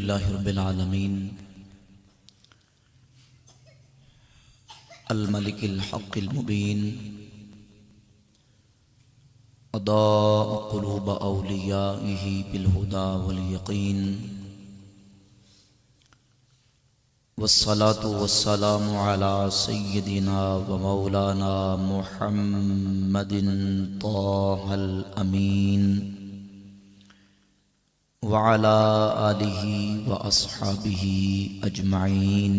للہ رب العالمین الملک الحق المبین اضاء قلوب اولیائہ بالہدی والیقین والصلاة والسلام علی سیدنا و مولانا محمد طہ الامین وعلى آلہ واصحابہ اجمعین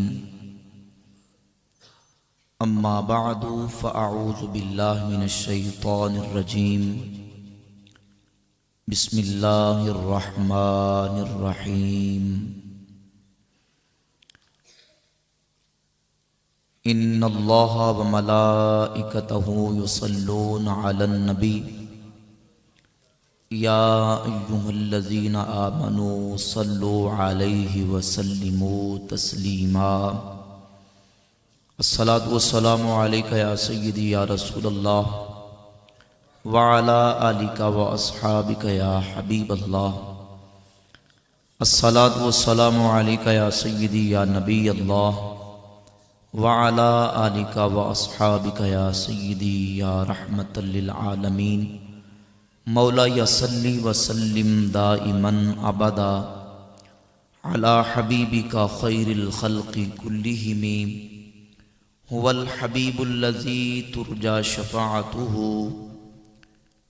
اما بعد فاعوذ باللہ من الشیطان الرجیم بسم اللہ الرحمن الرحیم ان اللہ وملائکتہ یصلون علی النبی یا ایہا الذین آمنوا صلوا علیہ وسلموا تسلیما الصلاۃ والسلام علیک یا سیدی یا رسول اللہ وعلی آلک واصحابک یا حبیب اللہ الصلاۃ والسلام علیک یا سیدی یا نبی اللہ وعلی آلک واصحابک یا سیدی یا رحمت للعالمین مولا صلی وسلم دائما ابدا علی حبیبک خیر الخلق کلہم هو الحبیب الذی ترجى شفاعته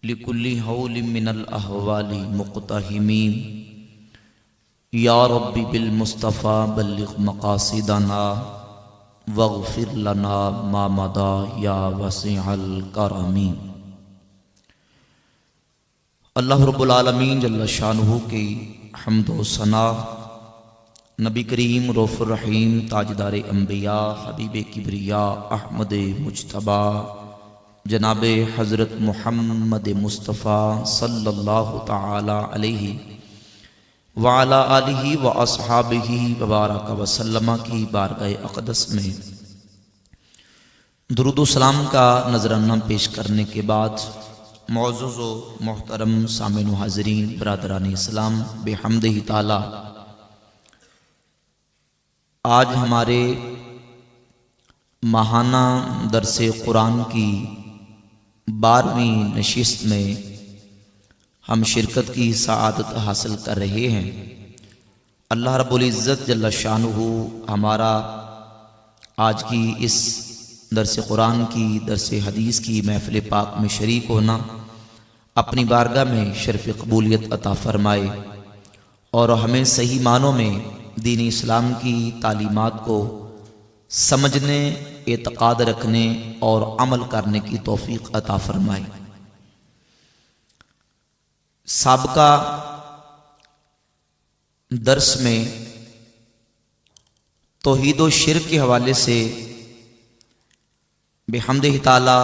لكل حول من الاحوال مقتحم یا رب بالمصطفى بلغ مقاصدنا واغفر لنا ما مضى یا واسع الکرم۔ اللہ رب العالمین جل شانہ کی حمد و ثنا، نبی کریم رؤوف الرحیم تاجدار انبیاء حبیب کبریا احمد مجتبی جناب حضرت محمد مصطفیٰ صلی اللہ تعالی علیہ وعلی آلہ واصحابہ وبارک وسلم کی بارگاہ اقدس میں درود و سلام کا نذرانہ پیش کرنے کے بعد معزز و محترم سامعین و حاضرین برادران اسلام بحمدہ تعالی آج ہمارے ماہانہ درس قرآن کی 12ویں نشست میں ہم شرکت کی سعادت حاصل کر رہے ہیں۔ اللہ رب العزت جل شانہ ہمارا آج کی اس درس قرآن کی درس حدیث کی محفل پاک میں شریک ہونا اپنی بارگاہ میں شرف قبولیت عطا فرمائے اور ہمیں صحیح معنوں میں دین اسلام کی تعلیمات کو سمجھنے، اعتقاد رکھنے اور عمل کرنے کی توفیق عطا فرمائے۔ سابقہ درس میں توحید و شرک کے حوالے سے بحمدہ تعالی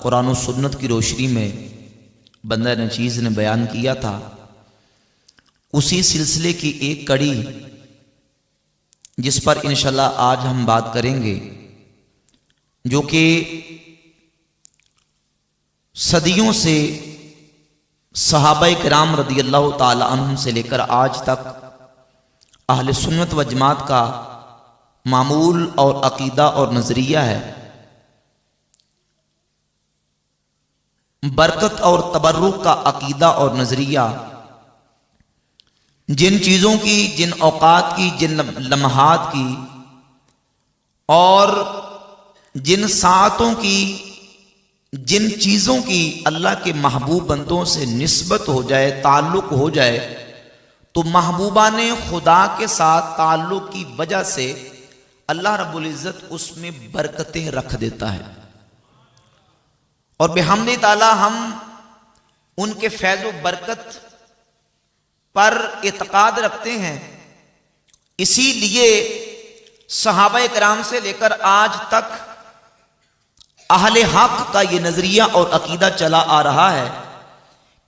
قرآن و سنت کی روشنی میں بندہ نچیز نے بیان کیا تھا، اسی سلسلے کی ایک کڑی جس پر انشاءاللہ آج ہم بات کریں گے، جو کہ صدیوں سے صحابہ کرام رضی اللہ تعالی عنہم سے لے کر آج تک اہل سنت و جماعت کا معمول اور عقیدہ اور نظریہ ہے۔ برکت اور تبرک کا عقیدہ اور نظریہ، جن چیزوں کی، جن اوقات کی، جن لمحات کی اور جن ساعتوں کی، جن چیزوں کی اللہ کے محبوب بندوں سے نسبت ہو جائے، تعلق ہو جائے، تو محبوبان خدا کے ساتھ تعلق کی وجہ سے اللہ رب العزت اس میں برکتیں رکھ دیتا ہے، اور بحمد تعالی ہم ان کے فیض و برکت پر اعتقاد رکھتے ہیں۔ اسی لیے صحابہ کرام سے لے کر آج تک اہل حق کا یہ نظریہ اور عقیدہ چلا آ رہا ہے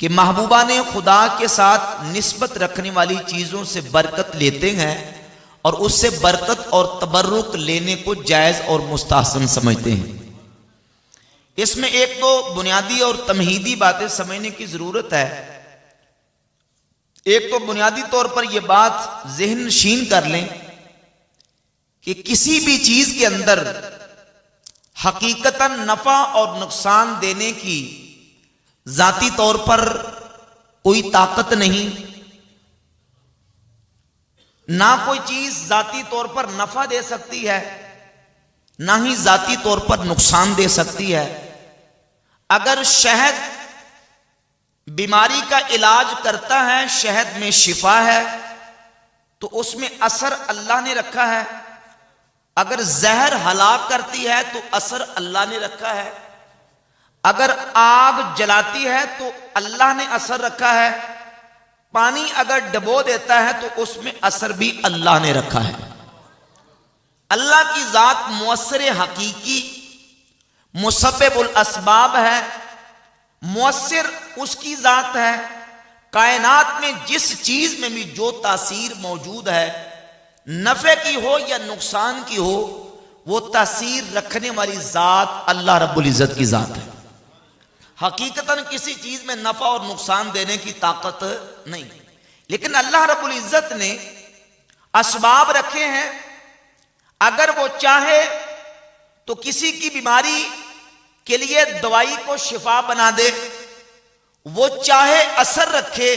کہ محبوبان خدا کے ساتھ نسبت رکھنے والی چیزوں سے برکت لیتے ہیں اور اس سے برکت اور تبرک لینے کو جائز اور مستحسن سمجھتے ہیں۔ اس میں ایک تو بنیادی اور تمہیدی باتیں سمجھنے کی ضرورت ہے ایک تو بنیادی طور پر یہ بات ذہن نشین کر لیں کہ کسی بھی چیز کے اندر حقیقتاً نفع اور نقصان دینے کی ذاتی طور پر کوئی طاقت نہیں، نہ کوئی چیز ذاتی طور پر نفع دے سکتی ہے، نہ ہی ذاتی طور پر نقصان دے سکتی ہے۔ اگر شہد بیماری کا علاج کرتا ہے، شہد میں شفا ہے، تو اس میں اثر اللہ نے رکھا ہے۔ اگر زہر ہلاک کرتی ہے تو اثر اللہ نے رکھا ہے۔ اگر آگ جلاتی ہے تو اللہ نے اثر رکھا ہے۔ پانی اگر ڈبو دیتا ہے تو اس میں اثر بھی اللہ نے رکھا ہے۔ اللہ کی ذات مؤثر حقیقی، مسبب الاسباب ہے، مؤثر اس کی ذات ہے۔ کائنات میں جس چیز میں بھی جو تاثیر موجود ہے، نفع کی ہو یا نقصان کی ہو، وہ تاثیر رکھنے والی ذات اللہ رب العزت کی ذات ہے۔ حقیقتاً کسی چیز میں نفع اور نقصان دینے کی طاقت نہیں، لیکن اللہ رب العزت نے اسباب رکھے ہیں۔ اگر وہ چاہے تو کسی کی بیماری کے لیے دوائی کو شفا بنا دے، وہ چاہے اثر رکھے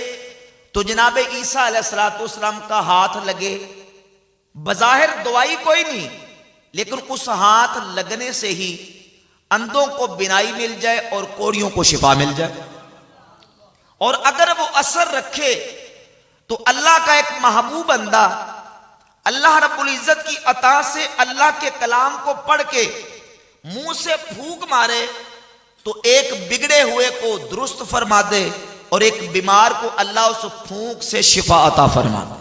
تو جناب عیسیٰ علیہ السلام کا ہاتھ لگے، بظاہر دوائی کوئی نہیں، لیکن اس ہاتھ لگنے سے ہی اندھوں کو بینائی مل جائے اور کوڑیوں کو شفا مل جائے۔ اور اگر وہ اثر رکھے تو اللہ کا ایک محبوب بندہ اللہ رب العزت کی عطا سے اللہ کے کلام کو پڑھ کے منہ سے پھونک مارے تو ایک بگڑے ہوئے کو درست فرما دے، اور ایک بیمار کو اللہ اس پھونک سے شفا عطا فرما دے۔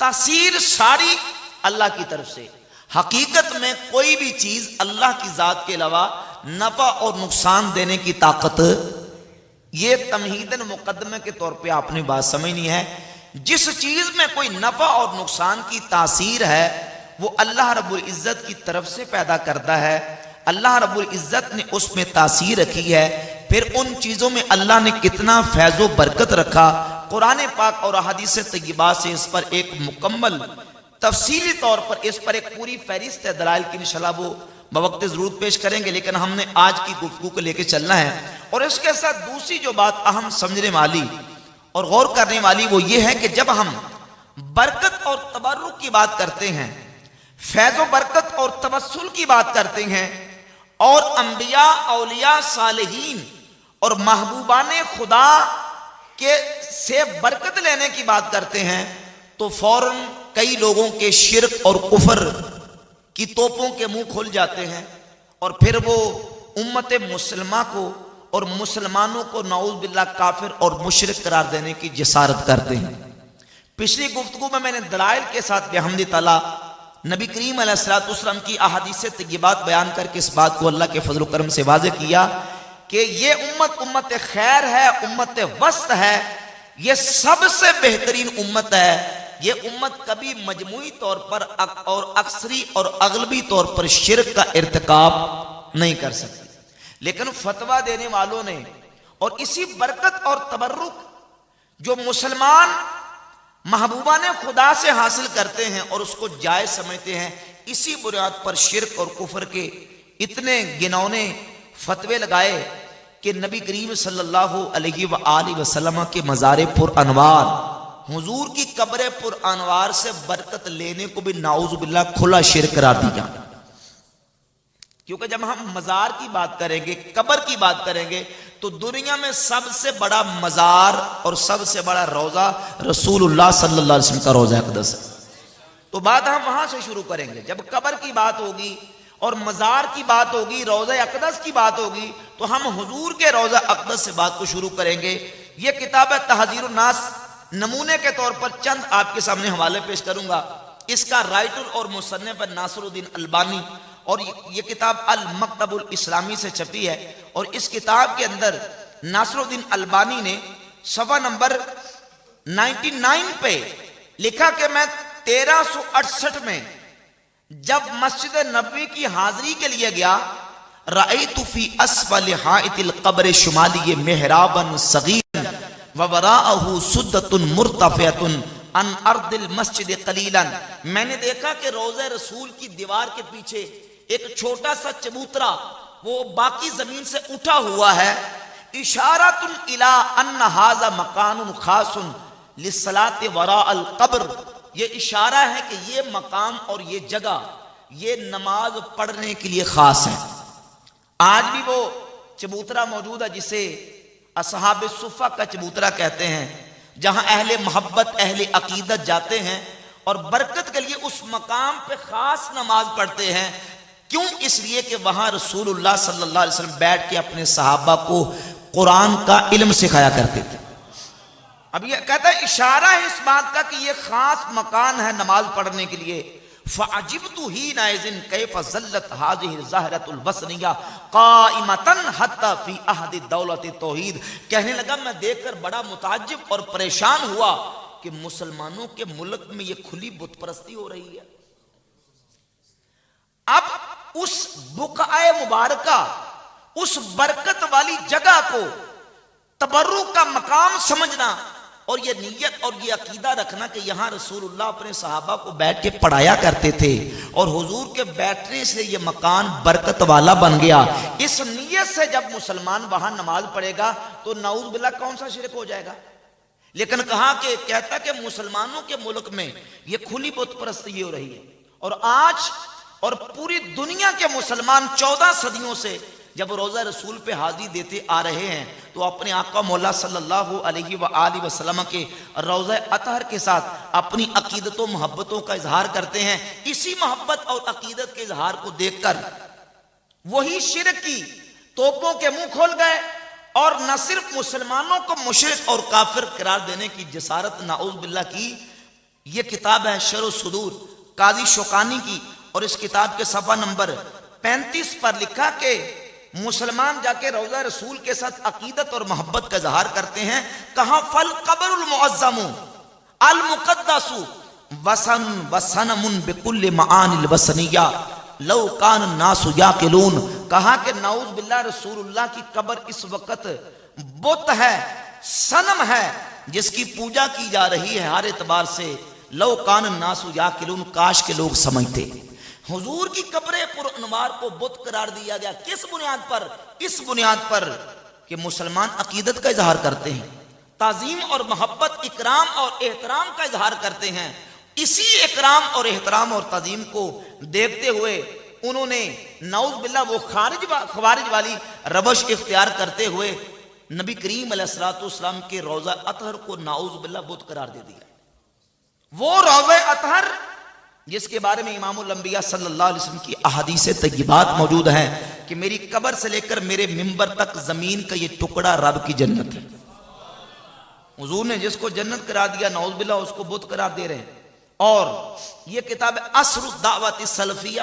تاثیر ساری اللہ کی طرف سے۔ حقیقت میں کوئی بھی چیز اللہ کی ذات کے علاوہ نفع اور نقصان دینے کی طاقت، یہ تمہیداً مقدمے کے طور پہ آپ نے بات سمجھنی ہے۔ جس چیز میں کوئی نفع اور نقصان کی تاثیر ہے وہ اللہ رب العزت کی طرف سے پیدا کرتا ہے۔ اللہ رب العزت نے اس میں تاثیر رکھی ہے، پھر ان چیزوں میں اللہ نے کتنا فیض و برکت رکھا۔ قرآن پاک اور احادیث طیبات سے اس پر ایک مکمل تفصیلی طور پر اس پر ایک پوری فہرست ہے دلائل کی، انشاءاللہ وہ بوقت ضرور پیش کریں گے، لیکن ہم نے آج کی گفتگو کو لے کے چلنا ہے۔ اور اس کے ساتھ دوسری جو بات اہم سمجھنے والی اور غور کرنے والی وہ یہ ہے کہ جب ہم برکت اور تبرک کی بات کرتے ہیں، فیض و برکت اور توسل کی بات کرتے ہیں، اور انبیاء، اولیاء، صالحین اور محبوبان خدا کے سے برکت لینے کی بات کرتے ہیں، تو فوراً کئی لوگوں کے شرک اور کفر کی توپوں کے منہ کھل جاتے ہیں، اور پھر وہ امت مسلمہ کو اور مسلمانوں کو نعوذ باللہ کافر اور مشرک قرار دینے کی جسارت کرتے ہیں۔ پچھلی گفتگو میں نے دلائل کے ساتھ بحمد تعالی نبی کریم علیہ السلام کی احادیث طیبات بیان کر کے اس بات کو اللہ کے فضل و کرم سے واضح کیا کہ یہ امت خیر ہے، امت وسط ہے، یہ سب سے بہترین امت ہے۔ یہ امت کبھی مجموعی طور پر اور اکثری اور اغلبی طور پر شرک کا ارتکاب نہیں کر سکتی، لیکن فتویٰ دینے والوں نے اور اسی برکت اور تبرک جو مسلمان محبوبان خدا سے حاصل کرتے ہیں اور اس کو جائز سمجھتے ہیں، اسی بنیاد پر شرک اور کفر کے اتنے گنونے فتوے لگائے کہ نبی کریم صلی اللہ علیہ وآلہ وسلم کے مزار پر انوار، حضور کی قبر پر انوار سے برکت لینے کو بھی نعوذ باللہ کھلا شرک قرار دیا۔ کیونکہ جب ہم مزار کی بات کریں گے، قبر کی بات کریں گے، تو دنیا میں سب سے بڑا مزار اور سب سے بڑا روضہ رسول اللہ صلی اللہ علیہ وسلم کا روضہ اقدس ہے۔ تو بات ہم وہاں سے شروع کریں گے۔ جب قبر کی بات ہوگی اور مزار کی بات ہوگی، روضہ اقدس کی بات ہوگی، تو ہم حضور کے روضہ اقدس سے بات کو شروع کریں گے۔ یہ کتاب ہے تحذیر الناس، نمونے کے طور پر چند آپ کے سامنے حوالے پیش کروں گا۔ اس کا رائٹر اور مصنف ہے ناصر الدین البانی، اور یہ کتاب المکتب الاسلامی سے چھپی ہے، اور اس کتاب کے اندر ناصر الدین البانی نے صفحہ نمبر 99 پہ لکھا کہ میں 1368 میں جب مسجد نبوی کی حاضری کے لیے گیا، رأیت فی اسفل حائط القبر شمالی محرابا صغیرا وَوَرَاءَهُ سُدَّةٌ مُرْتَفِعَةٌ عَنْ أَرْضِ الْمَسْجِدِ قَلِيلًا، میں نے دیکھا کہ روضہ رسول کی دیوار کے پیچھے ایک چھوٹا سا چبوترا وہ باقی زمین سے اٹھا ہوا ہے. اشارۃ الی ان ھذا مکان خاص للصلاۃ وراء القبر، یہ اشارہ ہے کہ یہ مقام اور یہ جگہ یہ نماز پڑھنے کے لیے خاص ہے. آج بھی وہ چبوترا موجود ہے جسے اصحاب صفہ کا چبوترا کہتے ہیں، جہاں اہل محبت اہل عقیدت جاتے ہیں اور برکت کے لیے اس مقام پہ خاص نماز پڑھتے ہیں. کیوں؟ اس لیے کہ وہاں رسول اللہ صلی اللہ علیہ وسلم بیٹھ کے اپنے صحابہ کو قرآن کا علم سکھایا کرتے تھے. اب یہ کہتا ہے اشارہ ہے اس بات کا کہ یہ خاص مکان ہے نماز پڑھنے کے لیے. فعجبت حینئذ کیف ظلت هذه الزہرۃ الوسنیہ قائمۃ حتی فی عہد دولت توحید. کہنے لگا میں دیکھ کر بڑا متعجب اور پریشان ہوا کہ مسلمانوں کے ملک میں یہ کھلی بت پرستی ہو رہی ہے. اب اس بقعہ مبارکہ اس برکت والی جگہ کو تبرک کا مقام سمجھنا اور یہ نیت اور یہ عقیدہ رکھنا کہ یہاں رسول اللہ اپنے صحابہ کو بیٹھ کے پڑھایا کرتے تھے اور حضور کے بیٹھنے سے یہ مکان برکت والا بن گیا. اس نیت سے جب مسلمان وہاں نماز پڑھے گا تو نعوذ باللہ کون سا شرک ہو جائے گا. لیکن کہا کہ کہتا کہ مسلمانوں کے ملک میں یہ کھلی بت پرستی ہو رہی ہے. اور آج اور پوری دنیا کے مسلمان 14 صدیوں سے جب روزہ رسول پہ حاضری دیتے آ رہے ہیں تو اپنے آقا مولا صلی اللہ علیہ وآلہ وسلم کے روضہ اطہر کے ساتھ اپنی عقیدت و محبتوں کا اظہار کرتے ہیں. اسی محبت اور عقیدت کے اظہار کو دیکھ کر وہی شرک کی توپوں کے منہ کھول گئے اور نہ صرف مسلمانوں کو مشرک اور کافر قرار دینے کی جسارت نعوذ باللہ کی. یہ کتاب ہے شرح الصدور قاضی شوکانی کی اور اس کتاب کے صفحہ نمبر 35 پر لکھا کہ مسلمان جا کے روضہ رسول کے ساتھ عقیدت اور محبت کا اظہار کرتے ہیں. کہاں فالقبر المعظم المقدس وسن وسنم بكل معانی الوسنیہ لو کان الناس یعقلون. کہا کہ نعوذ باللہ رسول اللہ کی قبر اس وقت بت ہے، صنم ہے جس کی پوجا کی جا رہی ہے ہر اعتبار سے. لو کان الناس یعقلون، کاش کے لوگ سمجھتے. حضور کی قبر پر انوار کو بت قرار دیا گیا. کس بنیاد پر؟ اس بنیاد پر کہ مسلمان عقیدت کا اظہار کرتے ہیں، تعظیم اور محبت اکرام اور احترام کا اظہار کرتے ہیں. اسی اکرام اور احترام اور تعظیم کو دیکھتے ہوئے انہوں نے نعوذ باللہ وہ خوارج والی روش اختیار کرتے ہوئے نبی کریم علیہ الصلوۃ والسلام کے روضہ اطہر کو نعوذ باللہ بت قرار دے دیا. وہ روضہ اطہر جس کے بارے میں امام الانبیاء صلی اللہ علیہ وسلم کی احادیث طیبات موجود ہیں کہ میری قبر سے لے کر میرے منبر تک زمین کا یہ ٹکڑا رب کی جنت ہے. حضور نے جس کو جنت قرار دیا نعوذ باللہ اس کو بت قرار دے رہے ہیں. اور یہ کتاب اثر الدعوت السلفیہ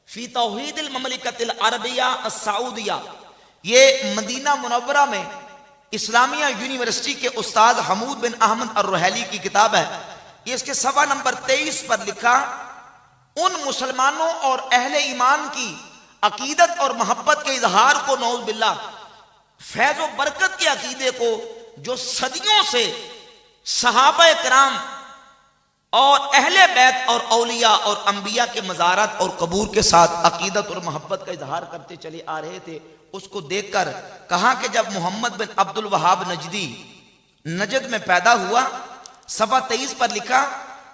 فی توحید المملکت العربیہ السعودیہ، یہ مدینہ منورہ میں اسلامیہ یونیورسٹی کے استاد حمود بن احمد الرحیلی کی کتاب ہے. یہ اس کے صفحہ نمبر 23 پر لکھا ان مسلمانوں اور اہل ایمان کی عقیدت اور محبت کے اظہار کو نعوذ باللہ فیض و برکت کے عقیدے کو جو صدیوں سے صحابہ کرام اور اہل بیت اور اولیاء اور انبیاء کے مزارات اور قبور کے ساتھ عقیدت اور محبت کا اظہار کرتے چلے آ رہے تھے، اس کو دیکھ کر کہا کہ جب محمد بن عبد الوہاب نجدی نجد میں پیدا ہوا، صفحہ 23 پر لکھا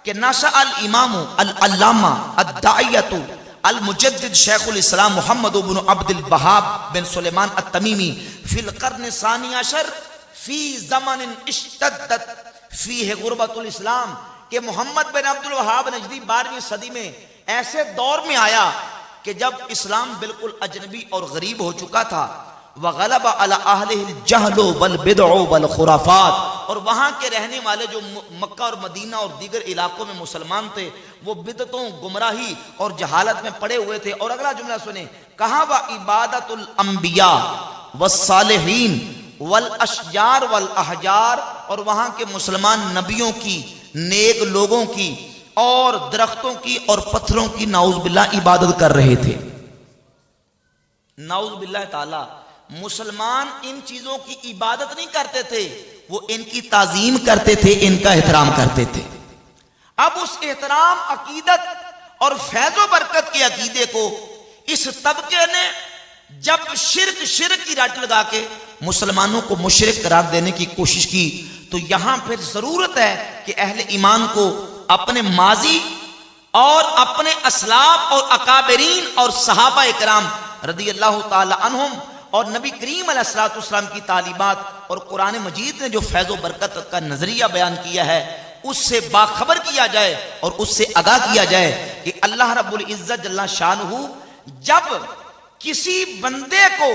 کہ نشأ الامام العلامہ الداعیۃ المجدد شیخ الاسلام محمد بن عبد الوہاب بن سلیمان التمیمی فی القرن الثانی عشر فی زمن اشتدت فیہ غربت الاسلام، کہ محمد بن عبد الوہاب نجدی 12ویں صدی میں ایسے دور میں آیا کہ جب اسلام بالکل اجنبی اور غریب ہو چکا تھا. وغلب علی اہلہ الجہل والبدع والخرافات، اور وہاں کے رہنے والے جو مکہ اور مدینہ اور دیگر علاقوں میں مسلمان تھے وہ بدعتوں، گمراہی اور جہالت میں پڑے ہوئے تھے. اور اگلا جملہ سنیں، کہا وعبادۃ الانبیاء والصالحین والاشجار والاحجار، اور وہاں کے مسلمان نبیوں کی، نیک لوگوں کی اور درختوں کی اور پتھروں کی نعوذ باللہ عبادت کر رہے تھے. نعوذ باللہ تعالی مسلمان ان چیزوں کی عبادت نہیں کرتے تھے، وہ ان کی تعظیم کرتے تھے، ان کا احترام کرتے تھے۔ اب اس احترام، عقیدت اور فیض و برکت کے عقیدے کو اس طبقے نے جب شرک کی رٹ لگا کے مسلمانوں کو مشرک قرار دینے کی کوشش کی، تو یہاں پھر ضرورت ہے کہ اہل ایمان کو اپنے ماضی اور اپنے اسلاف اور اکابرین اور صحابہ اکرام رضی اللہ تعالی عنہم اور نبی کریم علیہ الصلوۃ والسلام کی تعلیمات اور قرآن مجید نے جو فیض و برکت کا نظریہ بیان کیا ہے اس سے باخبر کیا جائے اور اس سے آگاہ کیا جائے کہ اللہ رب العزت جل شانہ جب کسی بندے کو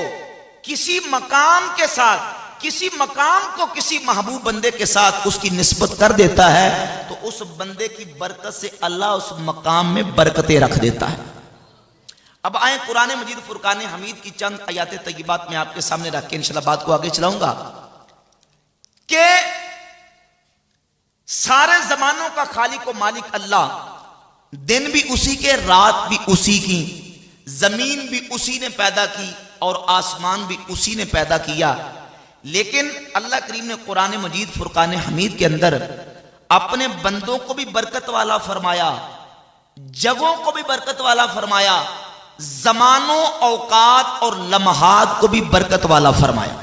کسی مقام کے ساتھ، کسی مقام کو کسی محبوب بندے کے ساتھ اس کی نسبت کر دیتا ہے تو اس بندے کی برکت سے اللہ اس مقام میں برکتیں رکھ دیتا ہے۔ اب آئیں قرآن مجید فرقان حمید کی چند آیات طیبات میں آپ کے سامنے رکھ کے انشاءاللہ بات کو آگے چلاؤں گا کہ سارے زمانوں کا خالق و مالک اللہ، دن بھی اسی کے، رات بھی اسی کی، زمین بھی اسی نے پیدا کی اور آسمان بھی اسی نے پیدا کیا، لیکن اللہ کریم نے قرآن مجید فرقان حمید کے اندر اپنے بندوں کو بھی برکت والا فرمایا، جگہوں کو بھی برکت والا فرمایا، زمانوں، اوقات اور لمحات کو بھی برکت والا فرمایا۔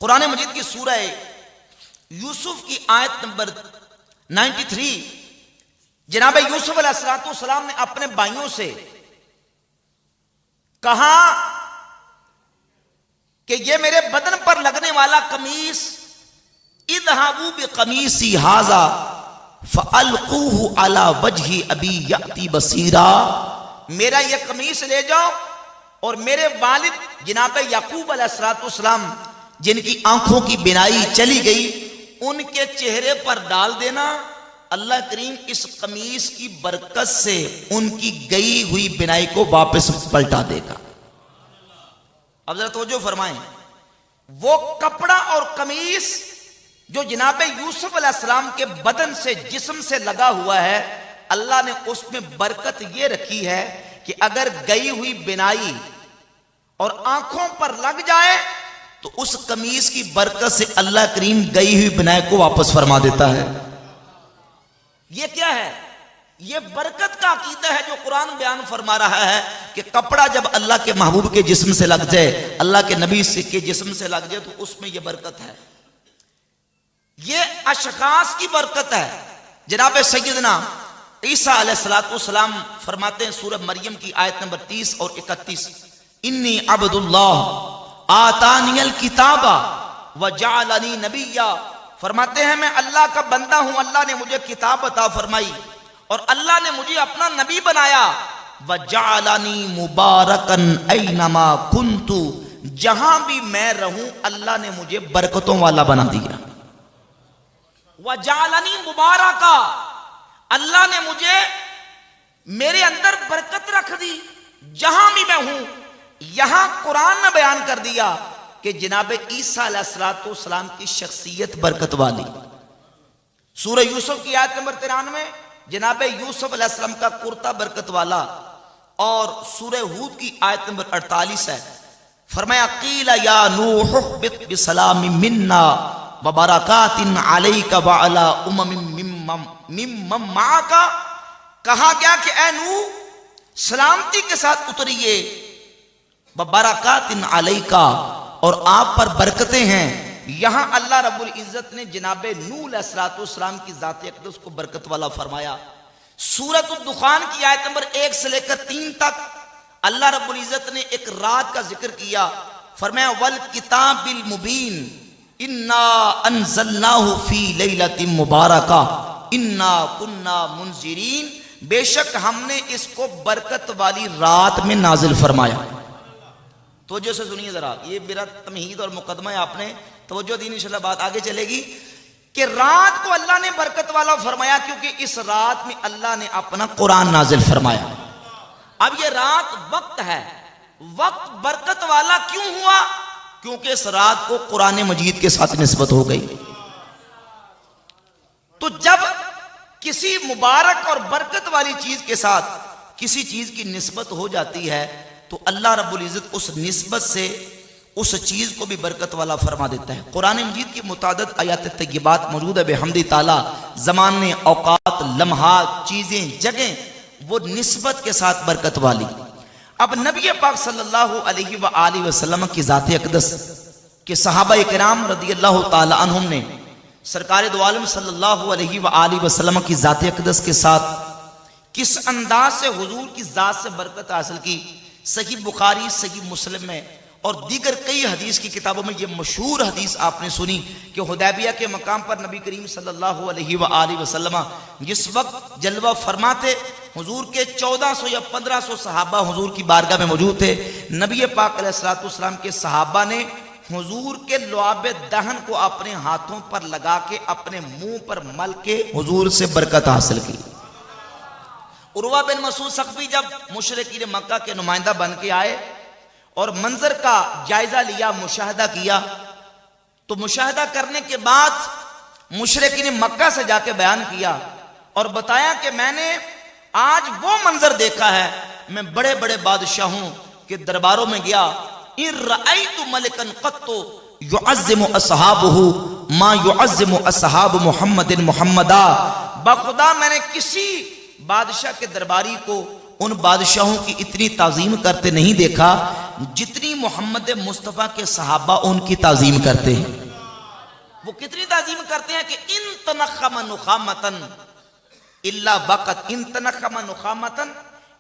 قرآن مجید کی سورہ یوسف کی آیت نمبر 93، جناب یوسف علیہ السلام نے اپنے بھائیوں سے کہا کہ یہ میرے بدن پر لگنے والا قمیص، اذهبوا بقمیصی ھذا فالقوه علی وجہ ابی یأتی بصیرا، میرا یہ قمیص لے جاؤ اور میرے والد جناب یعقوب علیہ السلام جن کی آنکھوں کی بینائی چلی گئی ان کے چہرے پر ڈال دینا، اللہ کریم اس قمیص کی برکت سے ان کی گئی ہوئی بینائی کو واپس پلٹا دے گا۔ اب ذرا توجہ فرمائیں، وہ کپڑا اور قمیص جو جناب یوسف علیہ السلام کے بدن سے، جسم سے لگا ہوا ہے، اللہ نے اس میں برکت یہ رکھی ہے کہ اگر گئی ہوئی بینائی اور آنکھوں پر لگ جائے تو اس قمیص کی برکت سے اللہ کریم گئی ہوئی بینائی کو واپس فرما دیتا ہے۔ یہ کیا ہے؟ یہ برکت کا عقیدہ ہے جو قرآن بیان فرما رہا ہے کہ کپڑا جب اللہ کے محبوب کے جسم سے لگ جائے، اللہ کے نبی کے جسم سے لگ جائے تو اس میں یہ برکت ہے۔ یہ اشخاص کی برکت ہے۔ جناب سیدنا عیسیٰ علیہ السلام فرماتے ہیں سورہ مریم کی آیت نمبر 30 اور 31، انی عبد اللہ آتانی الکتاب وجعلنی نبیا، فرماتے ہیں میں اللہ کا بندہ ہوں، اللہ نے مجھے کتاب عطا فرمائی اور اللہ نے مجھے اپنا نبی بنایا، وجعلنی مبارکا اینما کنت، جہاں بھی میں رہوں اللہ نے مجھے برکتوں والا بنا دیا۔ وجعلنی مبارکا، اللہ نے مجھے میرے اندر برکت رکھ دی جہاں بھی میں ہوں۔ یہاں قرآن نے بیان کر دیا کہ جناب عیسیٰ علیہ السلام کی شخصیت برکت والی۔ سورہ یوسف کی آیت نمبر 93 جناب یوسف علیہ السلام کا کرتا برکت والا، اور سورہ ہود کی آیت نمبر 48 ہے، فرمایا قیل یا نوح اہبط بسلام منا وبرکات علیک وعلی ممن معک، کہا گیا کہ اے نوح سلامتی کے ساتھ اتریے، وبرکات علیک، اور آپ پر برکتیں ہیں۔ یہاں اللہ رب العزت نے جناب نوح علیہ السلام کی ذات اقدس کو برکت والا فرمایا۔ سورۃ الدخان کی آیت نمبر 1 سے لے کر 3 تک اللہ رب العزت نے ایک رات کا ذکر کیا، فرمایا والکتاب المبین انا انزلناہ فی لیلۃ مبارکہ انا کنا منذرین، بے شک ہم نے اس کو برکت والی رات میں نازل فرمایا۔ توجہ سے سنیے ذرا، یہ میرا تمہید اور مقدمہ ہے، آپ نے توجہ دین، انشاءاللہ بات آگے چلے گی کہ رات کو اللہ نے برکت والا فرمایا کیونکہ اس رات میں اللہ نے اپنا قرآن نازل فرمایا۔ اب یہ رات وقت ہے، وقت برکت والا کیوں ہوا؟ کیونکہ اس رات کو قرآن مجید کے ساتھ نسبت ہو گئی۔ تو جب کسی مبارک اور برکت والی چیز کے ساتھ کسی چیز کی نسبت ہو جاتی ہے تو اللہ رب العزت اس نسبت سے اس چیز کو بھی برکت والا فرما دیتا ہے۔ قرآن مجید کی متعدد آیات طیبات موجود ہے بحمد تعالی، زمانے، اوقات، لمحات، چیزیں، جگہیں وہ نسبت کے ساتھ برکت والی۔ اب نبی پاک صلی اللہ علیہ وآلہ وسلم کی ذات اقدس کہ صحابہ کرام رضی اللہ تعالی عنہم نے سرکار دو عالم صلی اللہ علیہ وآلہ وسلم کی ذات اقدس کے ساتھ کس انداز سے حضور کی ذات سے برکت حاصل کی، صحیح بخاری، صحیح مسلم میں اور دیگر کئی حدیث کی کتابوں میں یہ مشہور حدیث آپ نے سنی کہ حدیبیہ کے مقام پر نبی کریم صلی اللہ علیہ وآلہ وسلم جس وقت جلوہ فرماتے، حضور کے 1400 یا 1500 صحابہ حضور کی بارگاہ میں موجود تھے۔ نبی پاک علیہ السلام کے صحابہ نے حضور کے لعاب دہن کو اپنے ہاتھوں پر لگا کے اپنے منہ پر مل کے حضور سے برکت حاصل کی۔ عروہ بن مسعود ثقفی جب مشرکین مکہ کے نمائندہ بن کے آئے اور منظر کا جائزہ لیا، مشاہدہ کیا، تو مشاہدہ کرنے کے بعد مشرکین مکہ سے جا کے بیان کیا اور بتایا کہ میں نے آج وہ منظر دیکھا ہے، میں بڑے بڑے بادشاہوں کے درباروں میں گیا، ان رأیت ملکا قط یعظم اصحابہ ما یعظم اصحاب محمد محمدا، بخدا میں نے کسی بادشاہ کے درباری کو ان بادشاہوں کی اتنی تعظیم کرتے نہیں دیکھا جتنی محمد مصطفیٰ کے صحابہ ان کی تعظیم کرتے ہیں۔ وہ کتنی تعظیم کرتے ہیں کہ ان تنخم نخامتن الا بقت، ان تنخم نخامتن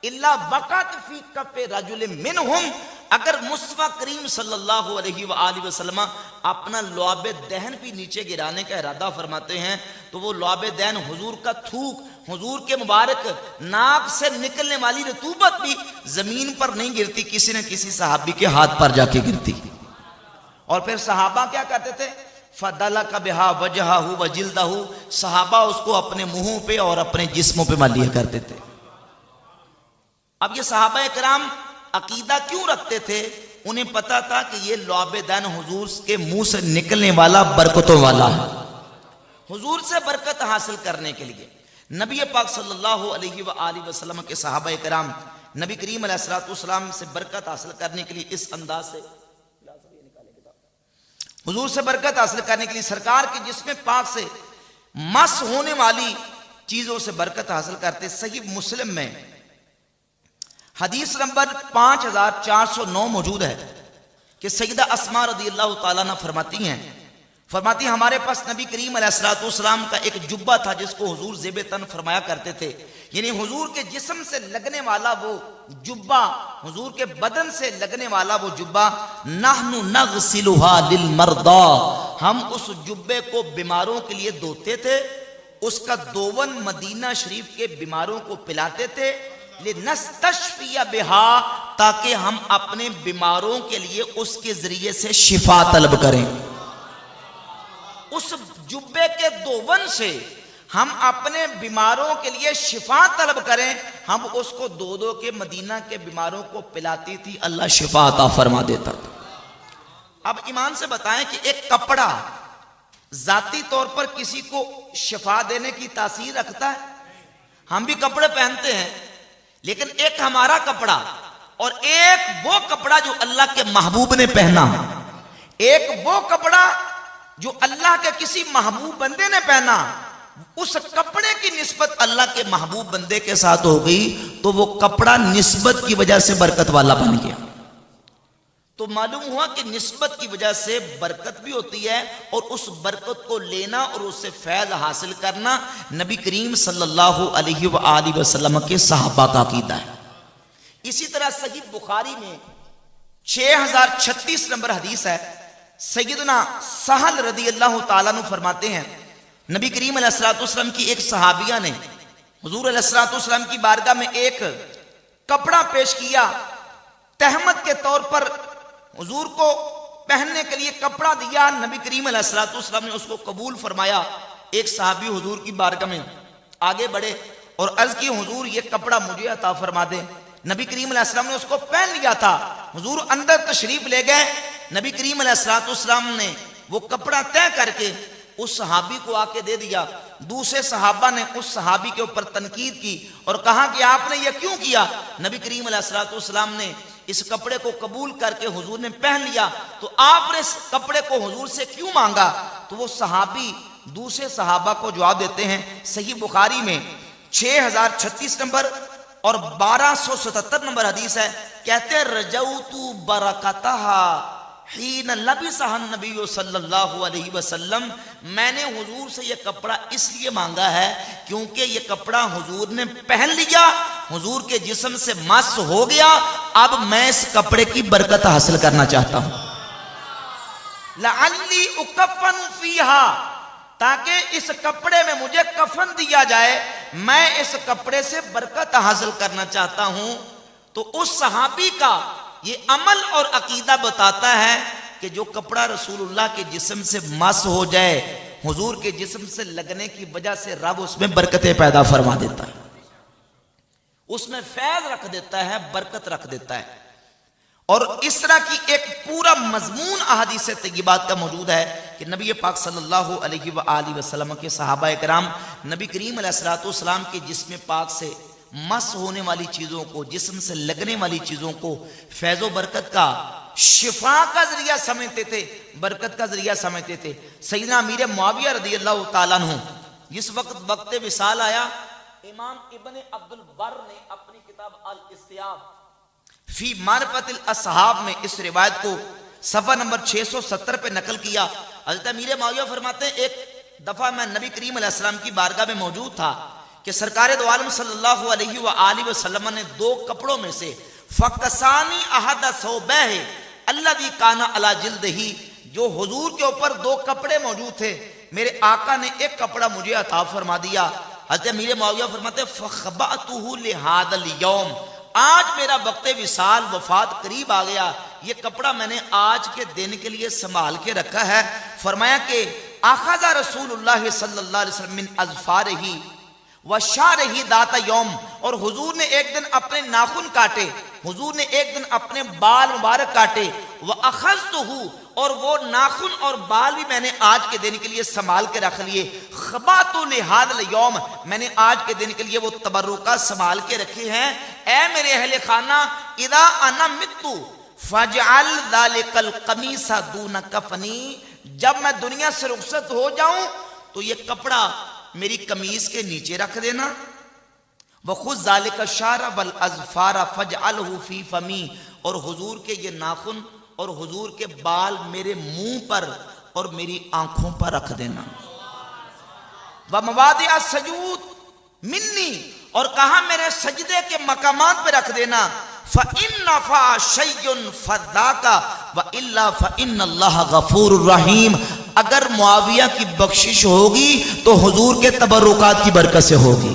الا بقت فی کف رجل منہم، اگر مصطفیٰ کریم صلی اللہ علیہ وآلہ وسلم اپنا لعاب دہن بھی نیچے گرانے کا ارادہ فرماتے ہیں تو وہ لعاب دہن حضور کا تھوک، حضور کے مبارک ناک سے نکلنے والی رطوبت بھی زمین پر نہیں گرتی، کسی نہ کسی صحابی کے ہاتھ پر جا کے گرتی۔ اور پھر صحابہ کیا کرتے تھے؟ فَدَلَكَ بِهَا وَجْهَهُ وَجِلْدَهُ، صحابہ اس کو اپنے منہوں پہ اور اپنے جسموں پہ ملیا کرتے تھے۔ اب یہ صحابہ کرام عقیدہ کیوں رکھتے تھے؟ انہیں پتا تھا کہ یہ لعاب دہن حضور کے منہ سے نکلنے والا برکتوں والا ہے۔ حضور سے برکت حاصل کرنے کے لیے نبی پاک صلی اللہ علیہ وآلہ وسلم کے صحابہ کرام نبی کریم علیہ السلام سے برکت حاصل کرنے کے لیے اس انداز سے، حضور سے برکت حاصل کرنے کے لیے سرکار کے جسم پاک سے مس ہونے والی چیزوں سے برکت حاصل کرتے۔ صحیح مسلم میں حدیث نمبر 5409 موجود ہے کہ سیدہ اسماء رضی اللہ تعالیٰ عنہ فرماتی ہمارے پاس نبی کریم علیہ السلام کا ایک جبہ تھا جس کو حضور زیب تن فرمایا کرتے تھے، یعنی حضور کے جسم سے لگنے والا وہ جبہ، حضور کے بدن سے لگنے والا وہ جبہ، نحن نغسلها للمرضى، ہم اس جبے کو بیماروں کے لیے دھوتے تھے، اس کا دوون مدینہ شریف کے بیماروں کو پلاتے تھے، لنستشفی بہا، تاکہ ہم اپنے بیماروں کے لیے اس کے ذریعے سے شفا طلب کریں۔ اس جبے کے دوون سے ہم اپنے بیماروں کے لیے شفا طلب کریں، ہم اس کو دو دو کے مدینہ کے بیماروں کو پلاتی تھی، اللہ شفا عطا فرما دیتا تھا۔ اب ایمان سے بتائیں کہ ایک کپڑا ذاتی طور پر کسی کو شفا دینے کی تاثیر رکھتا ہے؟ ہم بھی کپڑے پہنتے ہیں، لیکن ایک ہمارا کپڑا اور ایک وہ کپڑا جو اللہ کے محبوب نے پہنا، ایک وہ کپڑا جو اللہ کے کسی محبوب بندے نے پہنا، اس کپڑے کی نسبت اللہ کے محبوب بندے کے ساتھ ہو گئی تو وہ کپڑا نسبت کی وجہ سے برکت والا بن گیا۔ تو معلوم ہوا کہ نسبت کی وجہ سے برکت بھی ہوتی ہے، اور اس برکت کو لینا اور اس سے فیض حاصل کرنا نبی کریم صلی اللہ علیہ وآلہ وسلم کے صحابہ کا عقیدہ ہے۔ اسی طرح صحیح بخاری میں 6036 نمبر حدیث ہے، سیدنا سہل رضی اللہ تعالیٰ عنہ فرماتے ہیں نبی کریم علیہ السلام کی ایک صحابیہ نے حضور علیہ السلام کی بارگاہ میں ایک کپڑا پیش کیا، تہمت کے طور پر حضور کو پہننے کے لیے کپڑا دیا، نبی کریم علیہ السلام نے اس کو قبول فرمایا۔ ایک صحابی حضور کی بارگاہ میں آگے بڑھے اور عرض کی حضور یہ کپڑا مجھے عطا فرما دے، نبی کریم علیہ السلام نے اس کو پہن لیا تھا، حضور اندر تشریف لے گئے، نبی کریم علیہ السلام نے وہ کپڑا طے کر کے اس صحابی کو آ کے دے دیا۔ دوسرے صحابہ نے اس صحابی کے اوپر تنقید کی اور کہا کہ آپ نے یہ کیوں کیا؟ نبی کریم علیہ السلام نے اس کپڑے کو قبول کر کے حضور نے پہن لیا تو آپ نے اس کپڑے کو حضور سے کیوں مانگا؟ تو وہ صحابی دوسرے صحابہ کو جواب دیتے ہیں، صحیح بخاری میں 6036 نمبر اور 1277 نمبر حدیث ہے، کہتے ہیں رجوت برکتہا حین لبسہ النبی صلی اللہ علیہ وسلم، میں نے حضور سے یہ کپڑا اس لیے مانگا ہے کیونکہ یہ کپڑا حضور نے پہن لیا، حضور کے جسم سے مس ہو گیا، اب میں اس کپڑے کی برکت حاصل کرنا چاہتا ہوں، لعلی اکفن فیہا، تاکہ اس کپڑے میں مجھے کفن دیا جائے، میں اس کپڑے سے برکت حاصل کرنا چاہتا ہوں۔ تو اس صحابی کا یہ عمل اور عقیدہ بتاتا ہے کہ جو کپڑا رسول اللہ کے جسم سے مس ہو جائے، حضور کے جسم سے لگنے کی وجہ سے رب اس میں برکتیں پیدا فرما دیتا ہے، اس میں فیض رکھ دیتا ہے، برکت رکھ دیتا ہے۔ اور اس طرح کی ایک پورا مضمون احادیث طیبات کا موجود ہے کہ نبی پاک صلی اللہ علیہ وآلہ وسلم کے صحابہ کرام نبی کریم علیہ السلام کے جسم پاک سے مس ہونے والی چیزوں کو، جسم سے لگنے والی چیزوں کو فیض و برکت کا، شفا کا ذریعہ سمجھتے تھے، برکت کا ذریعہ سمجھتے تھے۔ سیدنا امیر معاویہ رضی اللہ تعالیٰ عنہ جس وقت وصال آیا، امام ابن عبد البر نے اپنی کتاب الاستیاب فی معرفت الاصحاب میں اس روایت کو صفحہ نمبر 670 پہ نقل کیا۔ حضرت امیر معاویہ فرماتے ہیں ایک دفعہ میں نبی کریم علیہ السلام کی بارگاہ میں موجود تھا کہ سرکار دو عالم صلی اللہ علیہ وآلہ وسلم نے دو کپڑوں میں سے فقسانی احد ثوبہ الذی کان علی جلدہ، جو حضور کے اوپر دو کپڑے موجود تھے، میرے آقا نے ایک کپڑا مجھے عطا فرما دیا۔ حضرت امیر معاویہ فرماتے فخبأتہ لہذا الیوم، آج میرا وقت وصال وفات قریب آ گیا، یہ کپڑا میں نے آج کے دن کے لیے سنبھال کے رکھا ہے۔ فرمایا کہ اخذ رسول اللہ صلی اللہ علیہ وسلم من اظفارہ وشارہ ذات یوم، اور حضور نے ایک دن اپنے ناخن کاٹے، حضور نے ایک دن اپنے بال مبارک کاٹے، وَأَخَذْتُهُ، اور وہ ناخن اور بال بھی میں نے آج کے دن کے لیے سنبھال کے رکھ لیے، خَبَاتُ لِهَذَا الْيَوْمِ، میں نے آج کے دن کے لیے وہ تبرکات سنبھال کے رکھے ہیں۔ اے میرے اہل خانہ، اِذَا أَنَا مِتُّ فَاجْعَلْ ذَلِكَ الْقَمِيصَ دُونَ كَفْنِي، جب میں دنیا سے رخصت ہو جاؤں تو یہ کپڑا میری قمیص کے نیچے رکھ دینا، وَخُذْ ذَلِكَ الشَّعْرَ وَالْأَظْفَارَ فَاجْعَلْهُ فِي فَمِي، اور حضور کے یہ ناخن اور حضور کے بال میرے منہ پر اور میری آنکھوں پر رکھ دینا، وَمَوَاضِعَ السُّجُودِ مِنِّي، اور کہا میرے سجدے کے مقامات پہ رکھ دینا، فَإِن نَفَعَ شَيْءٌ فَذَاكَ وَإِلَّا فَإِنَّ اللَّهَ غَفُورٌ رَحِيمٌ، اگر معاویہ کی بخشش ہوگی تو حضور کے تبرکات کی برکت سے ہوگی۔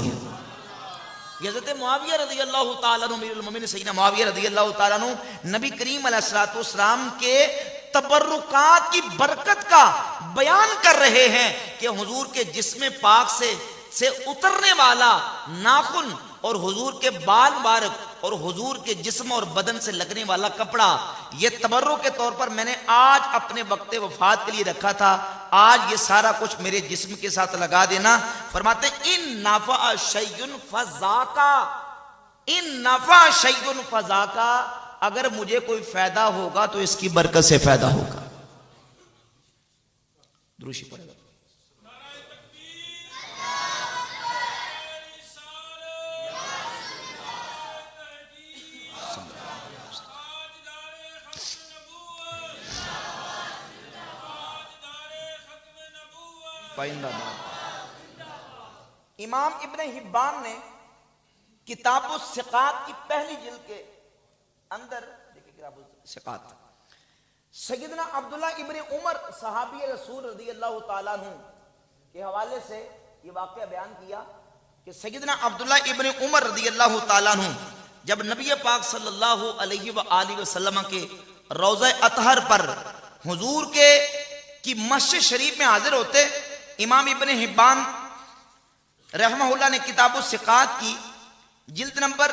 حضرت معاویہ رضی اللہ تعالیٰ عنہ، امیر المومنین سیدنا معاویہ رضی اللہ تعالیٰ عنہ نبی کریم علیہ السلام کے تبرکات کی برکت کا بیان کر رہے ہیں کہ حضور کے جسم پاک سے اترنے والا ناخن اور حضور کے بال مبارک اور حضور کے جسم اور بدن سے لگنے والا کپڑا، یہ تبرک کے طور پر میں نے آج اپنے وقت وفات کے لیے رکھا تھا، آج یہ سارا کچھ میرے جسم کے ساتھ لگا دینا۔ فرماتے ان نفع شیء فذاکا، ان نفع شیء فذاکا، اگر مجھے کوئی فائدہ ہوگا تو اس کی برکت سے فائدہ ہوگا۔ دروشی پڑھے گا۔ امام ابن حبان نے کتاب الثقات کی پہلی جلد کے اندر دیکھیں کتاب الثقات سیدنا عبداللہ ابن عمر صحابی رسول رضی اللہ تعالیٰ عنہ کے حوالے سے یہ واقعہ بیان کیا کہ سیدنا عبداللہ ابن عمر رضی اللہ تعالیٰ عنہ جب نبی پاک صلی اللہ علیہ وآلہ وسلم کے روضہ اطہر پر حضور کی مسجد شریف میں حاضر ہوتے، امام ابن حبان رحمہ اللہ نے کتاب الثقات کی جلد نمبر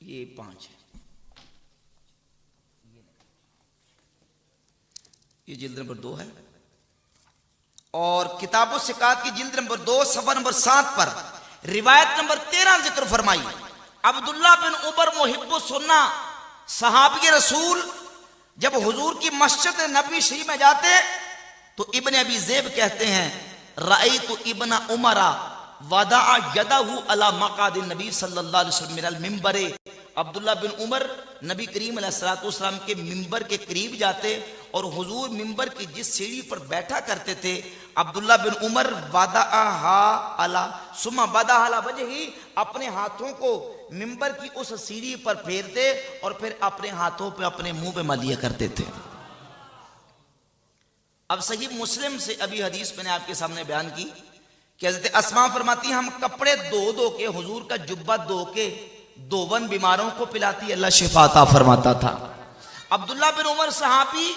یہ 5 ہے، یہ جلد نمبر 2 ہے، اور کتاب الثقات کی جلد نمبر 2 صفحہ نمبر 7 پر روایت نمبر 13 ذکر فرمائی، عبداللہ بن عمر محب السنہ صحابی رسول جب حضور کی مسجد نبی شریف میں جاتے تو ابن ابی ذئب کہتے ہیں رأیت ابن عمر وضع یدہ علی مقعد النبی صلی اللہ علیہ وسلم من المنبر. عبداللہ بن عمر نبی کریم علیہ السلام کے ممبر کے قریب جاتے اور حضور ممبر کی جس سیڑھی پر بیٹھا کرتے تھے عبداللہ بن عمر وضعہا علی ثم وضعہا علی وجہہ اپنے ہاتھوں کو ممبر کی اس سیڑھی پر پھیرتے اور پھر اپنے ہاتھوں پہ اپنے منہ پہ ملیا کرتے تھے. اب صحیح مسلم سے ابھی حدیث میں نے آپ کے سامنے بیان کی کہ حضرت اسماء فرماتی ہیں ہم کپڑے دھو کے حضور کا جبہ دھو کے دوون بیماروں کو پلاتی اللہ شفا عطا فرماتا تھا. عبداللہ بن عمر صحابی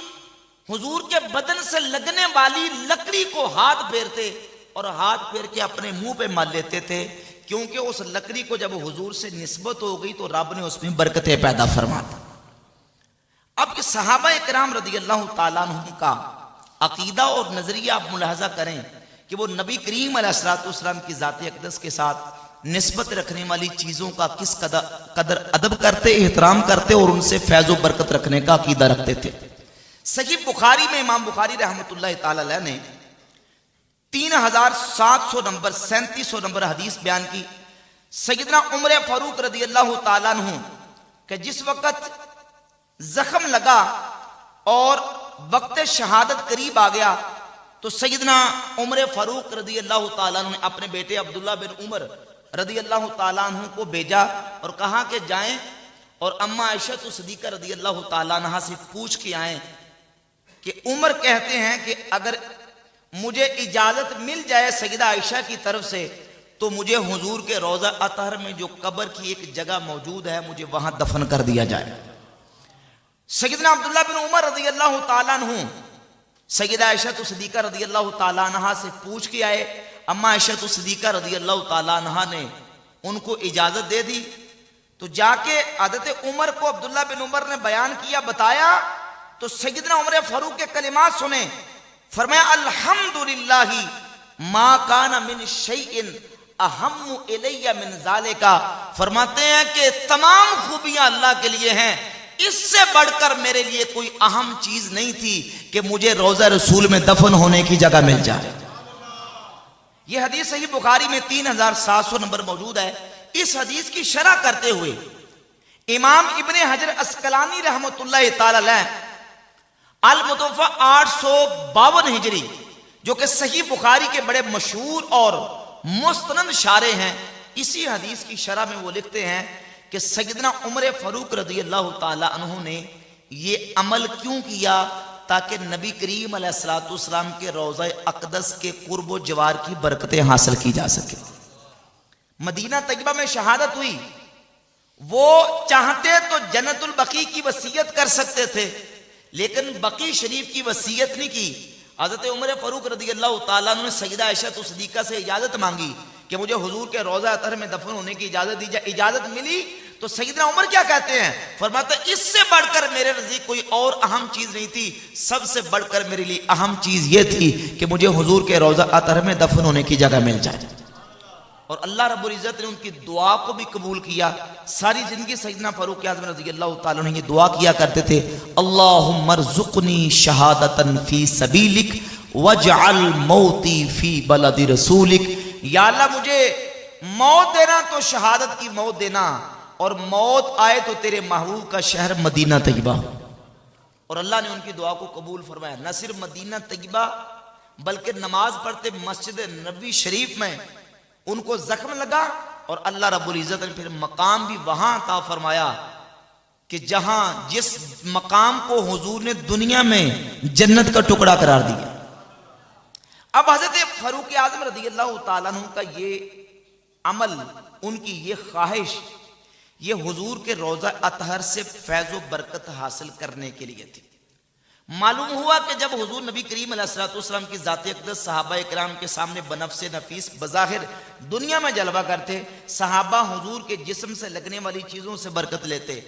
حضور کے بدن سے لگنے والی لکڑی کو ہاتھ پھیرتے اور ہاتھ پھیر کے اپنے منہ پہ مال لیتے تھے کیونکہ اس لکڑی کو جب حضور سے نسبت ہو گئی تو رب نے اس میں برکتیں پیدا فرماتا. اب کہ صحابہ کرام رضی اللہ تعالیٰ عنہ کا عقیدہ اور نظریہ آپ ملاحظہ کریں کہ وہ نبی کریم علیہ السلام کی ذات اقدس کے ساتھ نسبت رکھنے والی چیزوں کا کس قدر ادب کرتے احترام کرتے اور ان سے فیض و برکت رکھنے کا عقیدہ رکھتے تھے. صحیح بخاری میں امام بخاری رحمۃ اللہ تعالی علیہ نے 3700 نمبر 3700 نمبر حدیث بیان کی. سیدنا عمر فاروق رضی اللہ تعالیٰ عنہ کہ جس وقت زخم لگا اور وقت شہادت قریب آ گیا تو سیدنا عمر فاروق رضی اللہ تعالیٰ عنہ نے اپنے بیٹے عبداللہ بن عمر رضی اللہ تعالیٰ عنہ کو بھیجا اور کہا کہ جائیں اور اما عائشہ صدیقہ رضی اللہ تعالیٰ عنہ سے پوچھ کے آئیں کہ عمر کہتے ہیں کہ اگر مجھے اجازت مل جائے سیدہ عائشہ کی طرف سے تو مجھے حضور کے روضہ اطہر میں جو قبر کی ایک جگہ موجود ہے مجھے وہاں دفن کر دیا جائے. سیدنا عبداللہ بن عمر رضی اللہ تعالیٰ عنہ سیدہ عائشہ صدیقہ رضی اللہ تعالیٰ عنہ سے پوچھ کے آئے. اما عائشہ صدیقہ رضی اللہ تعالیٰ عنہ نے ان کو اجازت دے دی تو جا کے حضرت عمر کو عبداللہ بن عمر نے بیان کیا بتایا تو سیدنا عمر فاروق کے کلمات سنے. فرمایا الحمدللہ ما کان من شیء اہم الی من ذالک. فرماتے ہیں کہ تمام خوبیاں اللہ کے لیے ہیں اس سے بڑھ کر میرے لیے کوئی اہم چیز نہیں تھی کہ مجھے روضہ رسول میں دفن ہونے کی جگہ مل جائے. یہ حدیث صحیح بخاری میں 3700 نمبر موجود ہے. اس حدیث کی شرح کرتے ہوئے امام ابن حجر اسقلانی رحمۃ اللہ تعالی علیہ المتوفی 852 ہجری جو کہ صحیح بخاری کے بڑے مشہور اور مستند شارح ہیں اسی حدیث کی شرح میں وہ لکھتے ہیں کہ سیدنا عمر فاروق رضی اللہ تعالی عنہ نے یہ عمل کیوں کیا تاکہ نبی کریم علیہ السلام کے روضہ اقدس کے قرب و جوار کی برکتیں حاصل کی جا سکے. مدینہ طیبہ میں شہادت ہوئی وہ چاہتے تو جنت البقیع کی وصیت کر سکتے تھے لیکن بقیع شریف کی وصیت نہیں کی. حضرت عمر فاروق رضی اللہ تعالیٰ عنہ نے سیدہ عائشہ صدیقہ سے اجازت مانگی کہ مجھے حضور کے روضہ اطہر میں دفن ہونے کی اجازت دی جائے. اجازت ملی تو سیدنا عمر کیا کہتے ہیں فرماتے ہیں اس سے بڑھ کر میرے نزدیک کوئی اور اہم چیز نہیں تھی. سب سے بڑھ کر میرے لیے اہم چیز یہ تھی کہ مجھے حضور کے روضہ اطہر میں دفن ہونے کی جگہ مل جائے. اور اللہ رب العزت نے ان کی دعا کو بھی قبول کیا. ساری زندگی سیدنا فاروق اعظم رضی اللہ تعالیٰ عنہ یہ دعا کیا کرتے تھے اللہم ارزقنی شہادتا فی سبیلک واجعل موتی فی بلد رسولک. یا اللہ مجھے موت دینا تو شہادت کی موت دینا اور موت آئے تو تیرے محبوب کا شہر مدینہ طیبہ. اور اللہ نے ان کی دعا کو قبول فرمایا. نہ صرف مدینہ طیبہ بلکہ نماز پڑھتے مسجد نبوی شریف میں ان کو زخم لگا اور اللہ رب العزت نے پھر مقام بھی وہاں عطا فرمایا کہ جہاں جس مقام کو حضور نے دنیا میں جنت کا ٹکڑا قرار دیا. اب حضرت فاروق اعظم رضی اللہ تعالیٰ عنہ کا یہ عمل ان کی یہ خواہش یہ حضور کے روضہ اطہر سے فیض و برکت حاصل کرنے کے لیے تھی. معلوم ہوا کہ جب حضور نبی کریم علیہ الصلوۃ والسلام کی ذات اقدس صحابہ اکرام کے سامنے بنفس نفیس بظاہر دنیا میں جلوہ کرتے، صحابہ حضور کے جسم سے لگنے والی چیزوں سے برکت لیتے،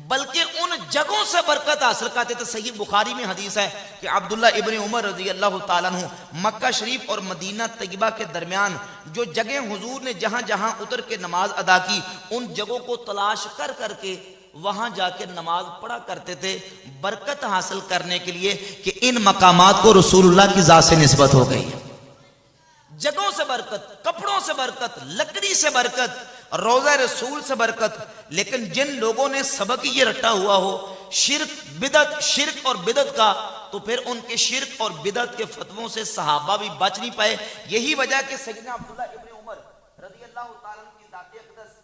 بلکہ ان جگہوں سے برکت حاصل کرتے تھے۔ صحیح بخاری میں حدیث ہے کہ عبداللہ ابن عمر رضی اللہ تعالیٰ عنہ مکہ شریف اور مدینہ طیبہ کے درمیان جو جگہ حضور نے جہاں جہاں اتر کے نماز ادا کی، ان جگہوں کو تلاش کر کر کے وہاں جا کے نماز پڑھا کرتے تھے، برکت حاصل کرنے کے لیے کہ ان مقامات کو رسول اللہ کی ذات سے نسبت ہو گئی۔ جگہوں سے برکت، کپڑوں سے برکت، لکڑی سے برکت، روضہ رسول سے برکت۔ لیکن جن لوگوں نے سبق یہ رٹا ہوا ہو شرک اور بدعت کا، تو پھر ان کے شرک اور بدعت کے فتووں سے صحابہ بھی بچ نہیں پائے۔ یہی وجہ کہ سیدنا عبداللہ ابن عمر رضی اللہ تعالیٰ عنہ کی ذات اقدس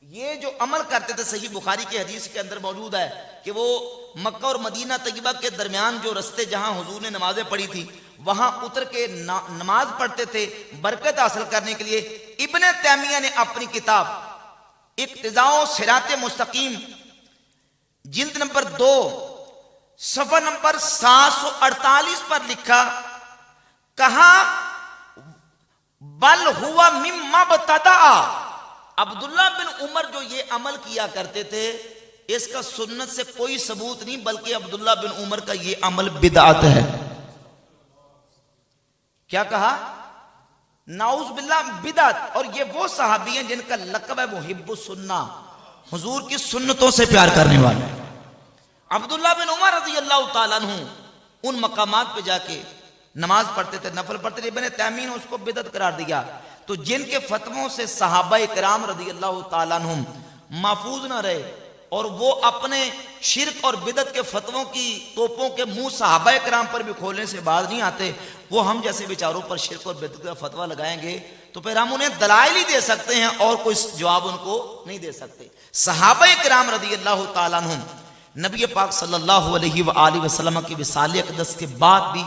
یہ جو عمل کرتے تھے، صحیح بخاری کے حدیث کے اندر موجود ہے کہ وہ مکہ اور مدینہ طیبہ کے درمیان جو رستے جہاں حضور نے نمازیں پڑھی تھی، وہاں اتر کے نماز پڑھتے تھے برکت حاصل کرنے کے لیے۔ ابن تیمیہ نے اپنی کتاب اقتضاء صراط مستقیم جلد نمبر 2 صفحہ نمبر 748 پر لکھا، کہا بل ہوا مما ابتدع، عبداللہ بن عمر جو یہ عمل کیا کرتے تھے اس کا سنت سے کوئی ثبوت نہیں، بلکہ عبداللہ بن عمر کا یہ عمل بدعت ہے۔ کیا کہا؟ نعوذ باللہ بدعت۔ اور یہ وہ صحابی ہیں جن کا لقب ہے محب السنہ، حضور کی سنتوں سے پیار کرنے والے۔ عبداللہ بن عمر رضی اللہ تعالیٰ عنہ ان مقامات پہ جا کے نماز پڑھتے تھے، نفل پڑھتے تھے۔ ابن تیمیہ نے اس کو بدعت قرار دیا۔ تو جن کے فتووں سے صحابہ کرام رضی اللہ تعالیٰ عنہ محفوظ نہ رہے اور وہ اپنے شرک اور بدعت کے فتووں کی توپوں کے منہ صحابہ کرام پر بھی کھولنے سے باز نہیں آتے، وہ ہم جیسے بیچاروں پر شرک اور بدعت کا فتوہ لگائیں گے تو پھر ہم انہیں دلائل ہی دے سکتے ہیں اور کوئی جواب ان کو نہیں دے سکتے۔ صحابہ کرام رضی اللہ تعالیٰ عنہ نبی پاک صلی اللہ علیہ وآلہ وسلم کی وصال اقدس کے بعد بھی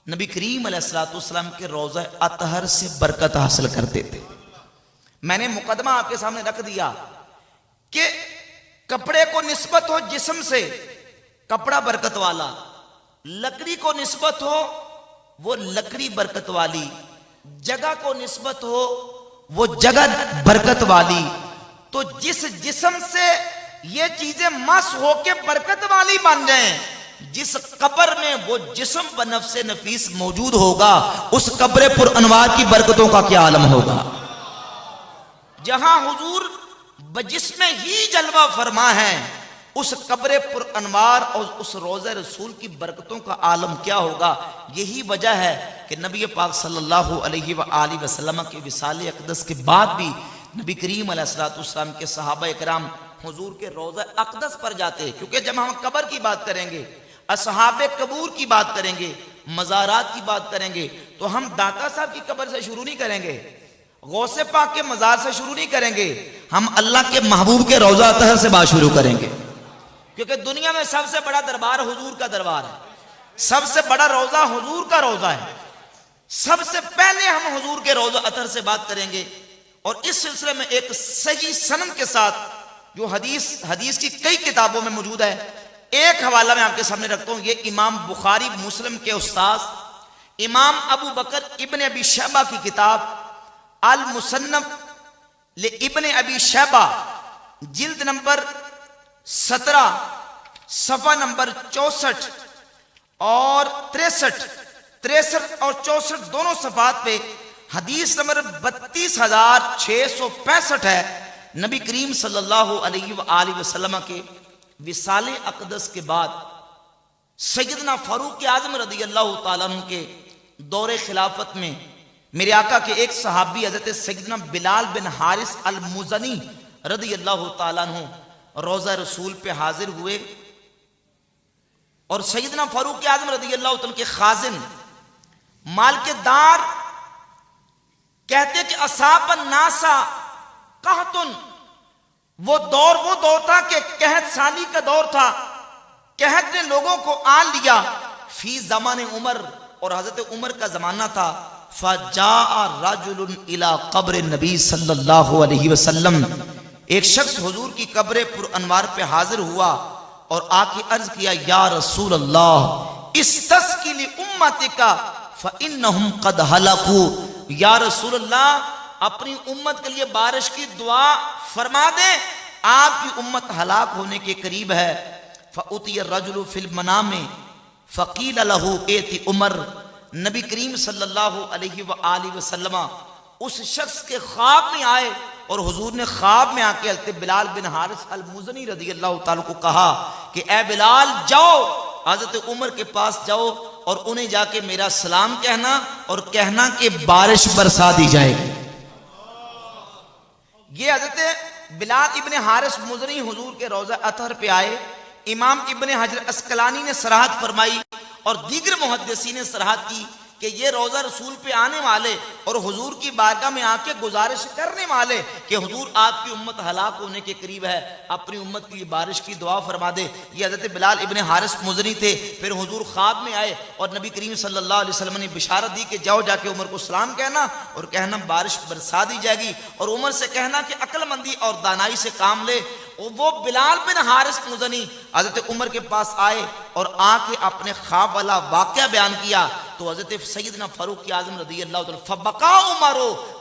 نبی کریم علیہ الصلوۃ والسلام کے روضہ اطہر سے برکت حاصل کرتے تھے۔ میں نے مقدمہ آپ کے سامنے رکھ دیا کہ کپڑے کو نسبت ہو جسم سے، کپڑا برکت والا، لکڑی کو نسبت ہو وہ لکڑی برکت والی، جگہ کو نسبت ہو وہ جگہ برکت والی۔ تو جس جسم سے یہ چیزیں مس ہو کے برکت والی بن جائیں، جس قبر میں وہ جسم بنفس نفیس موجود ہوگا، اس قبر پر انوار کی برکتوں کا کیا عالم ہوگا۔ جہاں حضور بجسم ہی جلوہ فرما ہے، اس قبر پر انوار اور اس روضہ رسول کی برکتوں کا عالم کیا ہوگا۔ یہی وجہ ہے کہ نبی پاک صلی اللہ علیہ وآلہ وسلم کے وصال اقدس کے بعد بھی نبی کریم علیہ الصلوۃ والسلام کے صحابہ کرام حضور کے روضہ اقدس پر جاتے، کیونکہ جب ہم قبر کی بات کریں گے، اصحاب قبور کی بات کریں گے، مزارات کی بات کریں گے، تو ہم داتا صاحب کی قبر سے شروع نہیں کریں گے، غوث پاک کے مزار سے شروع نہیں کریں گے، ہم اللہ کے محبوب کے روضہ اطہر سے بات شروع کریں گے، کیونکہ دنیا میں سب سے بڑا دربار حضور کا دربار ہے، سب سے بڑا روضہ حضور کا روضہ ہے۔ سب سے پہلے ہم حضور کے روضہ اطہر سے بات کریں گے۔ اور اس سلسلے میں ایک صحیح سند کے ساتھ جو حدیث کی کئی کتابوں میں موجود ہے، ایک حوالہ میں آپ کے سامنے رکھتا ہوں۔ یہ امام بخاری مسلم کے استاذ امام ابو بکر ابن ابی شیبہ کی کتاب المصنف لابن ابی شیبہ جلد نمبر 17 صفحہ نمبر 64 اور 63 اور 64 دونوں صفحات پہ حدیث نمبر 32665 ہے۔ نبی کریم صلی اللہ علیہ وآلہ وسلم کے وصال اقدس کے بعد سیدنا فاروق اعظم رضی اللہ تعالیٰ عنہ کے دور خلافت میں میرے آقا کے ایک صحابی حضرت سیدنا بلال بن حارث المزنی رضی اللہ تعالیٰ عنہ روضہ رسول پہ حاضر ہوئے، اور سیدنا فاروق اعظم رضی اللہ تعالیٰ کے خازن مال کے دار کہتے کہ اصحاب الناسا قحطن، وہ دور تھا کہ قحط سالی کا دور تھا، قحط نے لوگوں کو آن لیا، فی زمان عمر، اور حضرت عمر کا زمانہ تھا۔ فجاء رجل الى قبر النبی صلی اللہ علیہ وسلم، ایک شخص حضور کی قبر پر انوار پہ حاضر ہوا، اور آ کے عرض کیا یا رسول اللہ استسقِ لِأُمَّتِكَ فَإِنَّهُمْ قَدْ هَلَكُوا، یا رسول اللہ اپنی امت کے لیے بارش کی دعا فرما دیں، آپ کی امت ہلاک ہونے کے قریب ہے۔ فَأُتِيَ الرَّجُلُ فِي الْمَنَامِ فَقِيلَ لَهُ اِئْتِ عمر، نبی کریم صلی اللہ علیہ وآلہ وسلم اس شخص کے خواب میں آئے اور حضور نے خواب میں آ کے حضرت بلال بن حارث المزنی رضی اللہ تعالیٰ کو کہا کہ اے بلال جاؤ حضرت عمر کے پاس جاؤ اور انہیں جا کے میرا سلام کہنا اور کہنا کہ بارش برسا دی جائے گی۔ یہ حضرت بلال ابن حارث مزنی حضور کے روضہ اطہر پہ آئے، امام ابن حجر اسقلانی نے صراحت فرمائی اور دیگر محدثین نے صراحت کی کہ یہ روضہ رسول پہ آنے والے اور حضور کی بارگاہ میں آ کے گزارش کرنے والے کہ حضور آپ کی امت ہلاک ہونے کے قریب ہے، اپنی امت کی بارش کی دعا فرما دے۔ یہ حضرت بلال ابن حارث مزنی تھے۔ پھر حضور خواب میں آئے اور نبی کریم صلی اللہ علیہ وسلم نے بشارت دی کہ جاؤ جا کے عمر کو سلام کہنا اور کہنا بارش برسا دی جائے گی، اور عمر سے کہنا کہ عقل مندی اور دانائی سے کام لے۔ وہ بلال بن حارث مزنی حضرت عمر کے پاس آئے اور آ کے اپنے خواب والا واقعہ بیان کیا تو حضرت سیدنا فاروق اعظم رضی اللہ عنہ فبقا عمر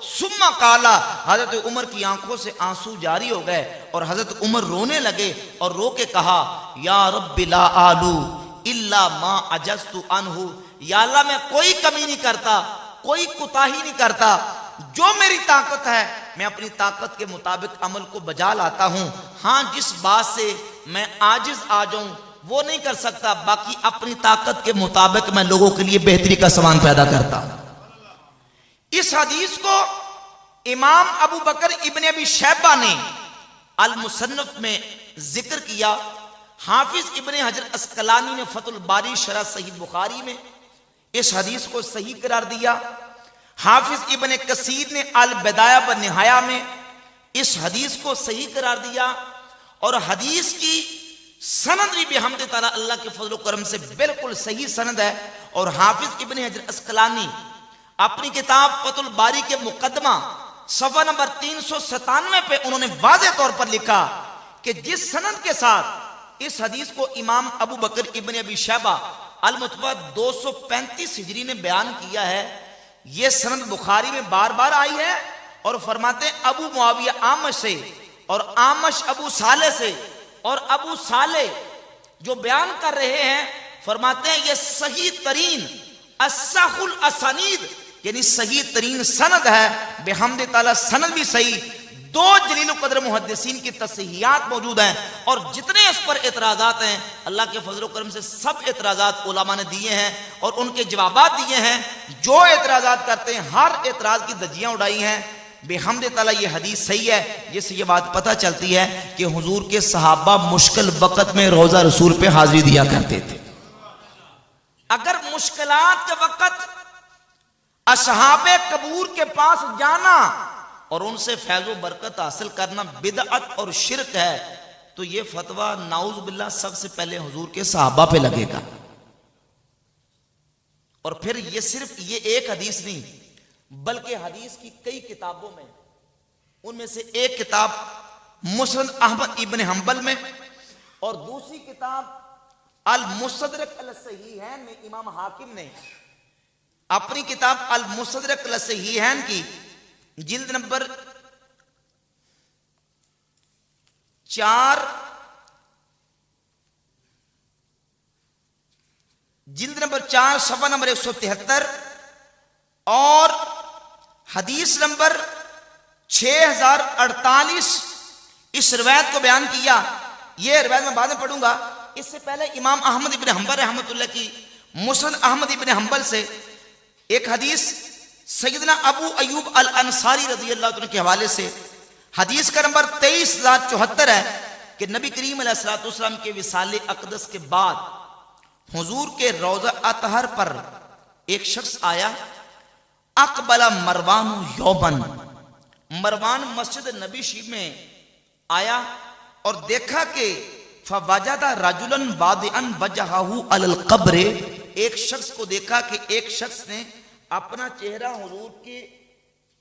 ثم قال، حضرت عمر کی آنکھوں سے آنسو جاری ہو گئے اور حضرت عمر رونے لگے اور رو کے کہا یا رب لا آلو الا ما عجزت عنہ، یا اللہ میں کوئی کمی نہیں کرتا، کوئی کوتاہی نہیں کرتا، جو میری طاقت ہے میں اپنی طاقت کے مطابق عمل کو بجا لاتا ہوں، ہاں جس بات سے میں عاجز آ جاؤں وہ نہیں کر سکتا، باقی اپنی طاقت کے مطابق میں لوگوں کے لیے بہتری کا سامان پیدا کرتا ہوں۔ اس حدیث کو امام ابو بکر ابن ابی شیبہ نے المصنف میں ذکر کیا، حافظ ابن حجر اسقلانی نے فتح الباری شرح صحیح بخاری میں اس حدیث کو صحیح قرار دیا، حافظ ابن کثیر نے البدایہ و نہایہ میں اس حدیث کو صحیح قرار دیا، اور حدیث کی سند بھی بحمد تعالیٰ اللہ کے فضل و کرم سے بالکل صحیح سند ہے۔ اور حافظ ابن حجر اسقلانی اپنی کتاب فتح الباری کے مقدمہ صفحہ نمبر 397 پہ انہوں نے واضح طور پر لکھا کہ جس سند کے ساتھ اس حدیث کو امام ابو بکر ابن ابی شیبہ المتوفیٰ 235 ہجری نے بیان کیا ہے، یہ سند بخاری میں بار بار آئی ہے، اور فرماتے ہیں ابو معاویہ آمش سے اور آمش ابو صالح سے، اور ابو صالح جو بیان کر رہے ہیں فرماتے ہیں یہ صحیح ترین اصح الاسانید یعنی صحیح ترین سند ہے، بحمد تعالیٰ سند بھی صحیح۔ دو جلیل القدر محدثین کی تصحیحات موجود ہیں، اور جتنے اس پر اعتراضات ہیں اللہ کے فضل و کرم سے سب اعتراضات علماء نے دیے ہیں اور ان کے جوابات دیے ہیں۔ جو اعتراضات کرتے ہیں ہر اعتراض کی دھجیاں اڑائی ہیں۔ بحمد تعالیٰ یہ حدیث صحیح ہے، جس سے یہ بات پتہ چلتی ہے کہ حضور کے صحابہ مشکل وقت میں روضہ رسول پہ حاضری دیا کرتے تھے۔ اگر مشکلات کے وقت اصحاب قبور کے پاس جانا اور ان سے فیض و برکت حاصل کرنا بدعت اور شرک ہے تو یہ فتویٰ نعوذ باللہ سب سے پہلے حضور کے صحابہ پہ لگے گا۔ اور پھر یہ صرف یہ ایک حدیث نہیں بلکہ حدیث کی کئی کتابوں میں، ان میں سے ایک کتاب مسند احمد ابن حنبل میں اور دوسری کتاب المستدرک علی الصحیحین میں امام حاکم نے اپنی کتاب المستدرک علی الصحیحین کی جلد نمبر 4 صفحہ نمبر 173 اور حدیث نمبر 6048 اس روایت کو بیان کیا۔ یہ روایت میں بعد میں پڑھوں گا، اس سے پہلے امام احمد ابن حنبل رحمۃ اللہ کی مسند احمد ابن حنبل سے ایک حدیث سیدنا ابو ایوب الانصاری رضی اللہ عنہ کے حوالے سے حدیث کا نمبر 23074 ہے کہ نبی کریم علیہ الصلوۃ والسلام کے وصال اقدس کے بعد حضور کے روضہ اطہر پر ایک شخص آیا، اقبل مروان یوبن، مروان مسجد نبی شریف میں آیا اور دیکھا کہ فوجد رجلا واضعا وجهه علی القبر، ایک شخص کو دیکھا کہ ایک شخص نے اپنا چہرہ حضور کی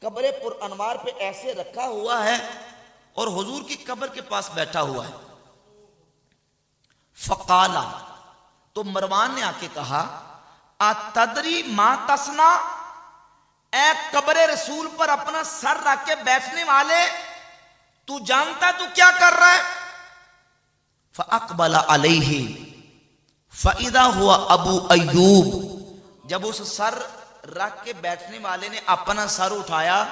قبر پر انوار پہ ایسے رکھا ہوا ہے اور حضور کی قبر کے پاس بیٹھا ہوا ہے۔ فقالا، تو مروان نے آ کے کہا اتدری ما تسنا، اے قبر رسول پر اپنا سر رکھ کے بیٹھنے والے، تو جانتا تو کیا کر رہا ہے؟ فاقبل علیہ فاذا ہوا ابو ایوب، جب اس سر رکھ کے بیٹھنے والے نے اپنا سر اٹھایا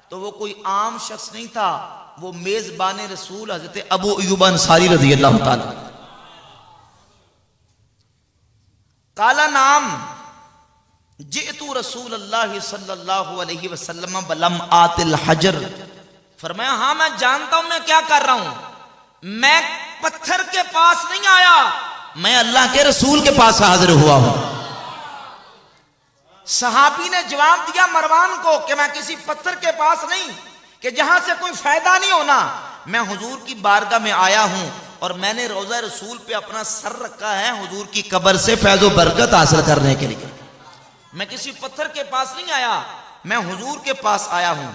تو وہ کوئی عام شخص نہیں تھا، وہ میزبان رسول حضرت ابو ایوب انصاری رضی اللہ تعالی۔ قال نام جئت رسول اللہ صلی اللہ علیہ وسلم ولم آت الحجر، فرمایا ہاں میں جانتا ہوں میں کیا کر رہا ہوں، میں پتھر کے پاس نہیں آیا، میں اللہ کے رسول کے پاس حاضر ہوا ہوں۔ صحابی نے جواب دیا مروان کو کہ میں کسی پتھر کے پاس نہیں کہ جہاں سے کوئی فائدہ نہیں ہونا، میں حضور کی بارگاہ میں آیا ہوں اور میں نے روضہ رسول پہ اپنا سر رکھا ہے حضور کی قبر سے فیض و برکت حاصل کرنے کے لیے، میں کسی پتھر کے پاس نہیں آیا، میں حضور کے پاس آیا ہوں۔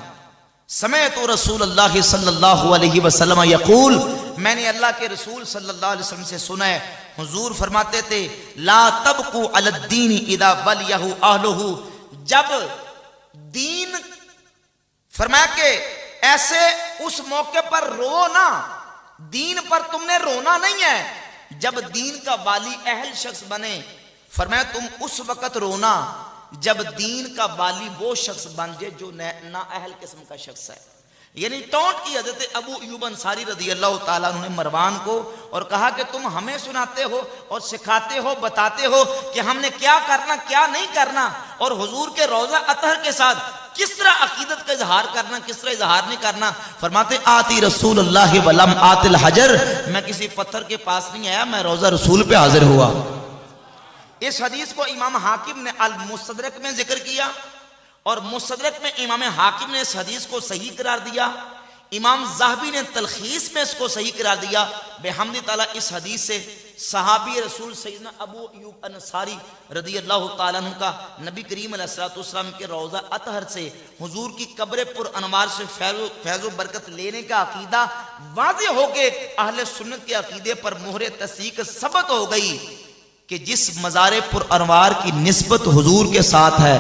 سمعت رسول اللہ صلی اللہ علیہ وسلم یقول، میں نے اللہ کے رسول صلی اللہ علیہ وسلم سے سنا ہے، حضور فرماتے تھے لا تبقوا علی الدین اذا ولیہ اہلہ، جب دین، فرمایا کہ ایسے اس موقع پر رو نا، دین پر تم نے رونا نہیں ہے جب دین کا والی اہل شخص بنے، فرمایا تم اس وقت رونا جب دین کا والی وہ شخص بن جائے جو نا اہل قسم کا شخص ہے۔ یعنی ٹونٹ کی حضرت ابو ایوب انصاری رضی اللہ تعالیٰ عنہ نے مروان کو اور کہا کہ تم ہمیں سناتے ہو اور سکھاتے ہو، بتاتے ہو کہ ہم نے کیا کرنا کیا نہیں کرنا، اور حضور کے روضہ اطہر کے ساتھ کس طرح عقیدت کا اظہار کرنا کس طرح اظہار نہیں کرنا۔ فرماتے آتی رسول اللہ ولم آت الحجر، میں کسی پتھر کے پاس نہیں آیا، میں روضہ رسول پہ حاضر ہوا۔ اس حدیث کو امام حاکم نے المستدرک میں ذکر کیا اور مستدرک میں امام حاکم نے اس حدیث کو صحیح قرار دیا، امام ذہبی نے تلخیص میں اس کو صحیح قرار دیا۔ بحمد تعالیٰ اس حدیث سے صحابی رسول سیدنا ابو ایوب انصاری رضی اللہ تعالیٰ عنہ کا نبی کریم علیہ الصلوۃ والسلام کے روضہ اطہر سے حضور کی قبر پر انوار سے فیض و برکت لینے کا عقیدہ واضح ہو کے اہل سنت کے عقیدے پر مہر تصدیق ثبت ہو گئی کہ جس مزار پر انوار کی نسبت حضور کے ساتھ ہے،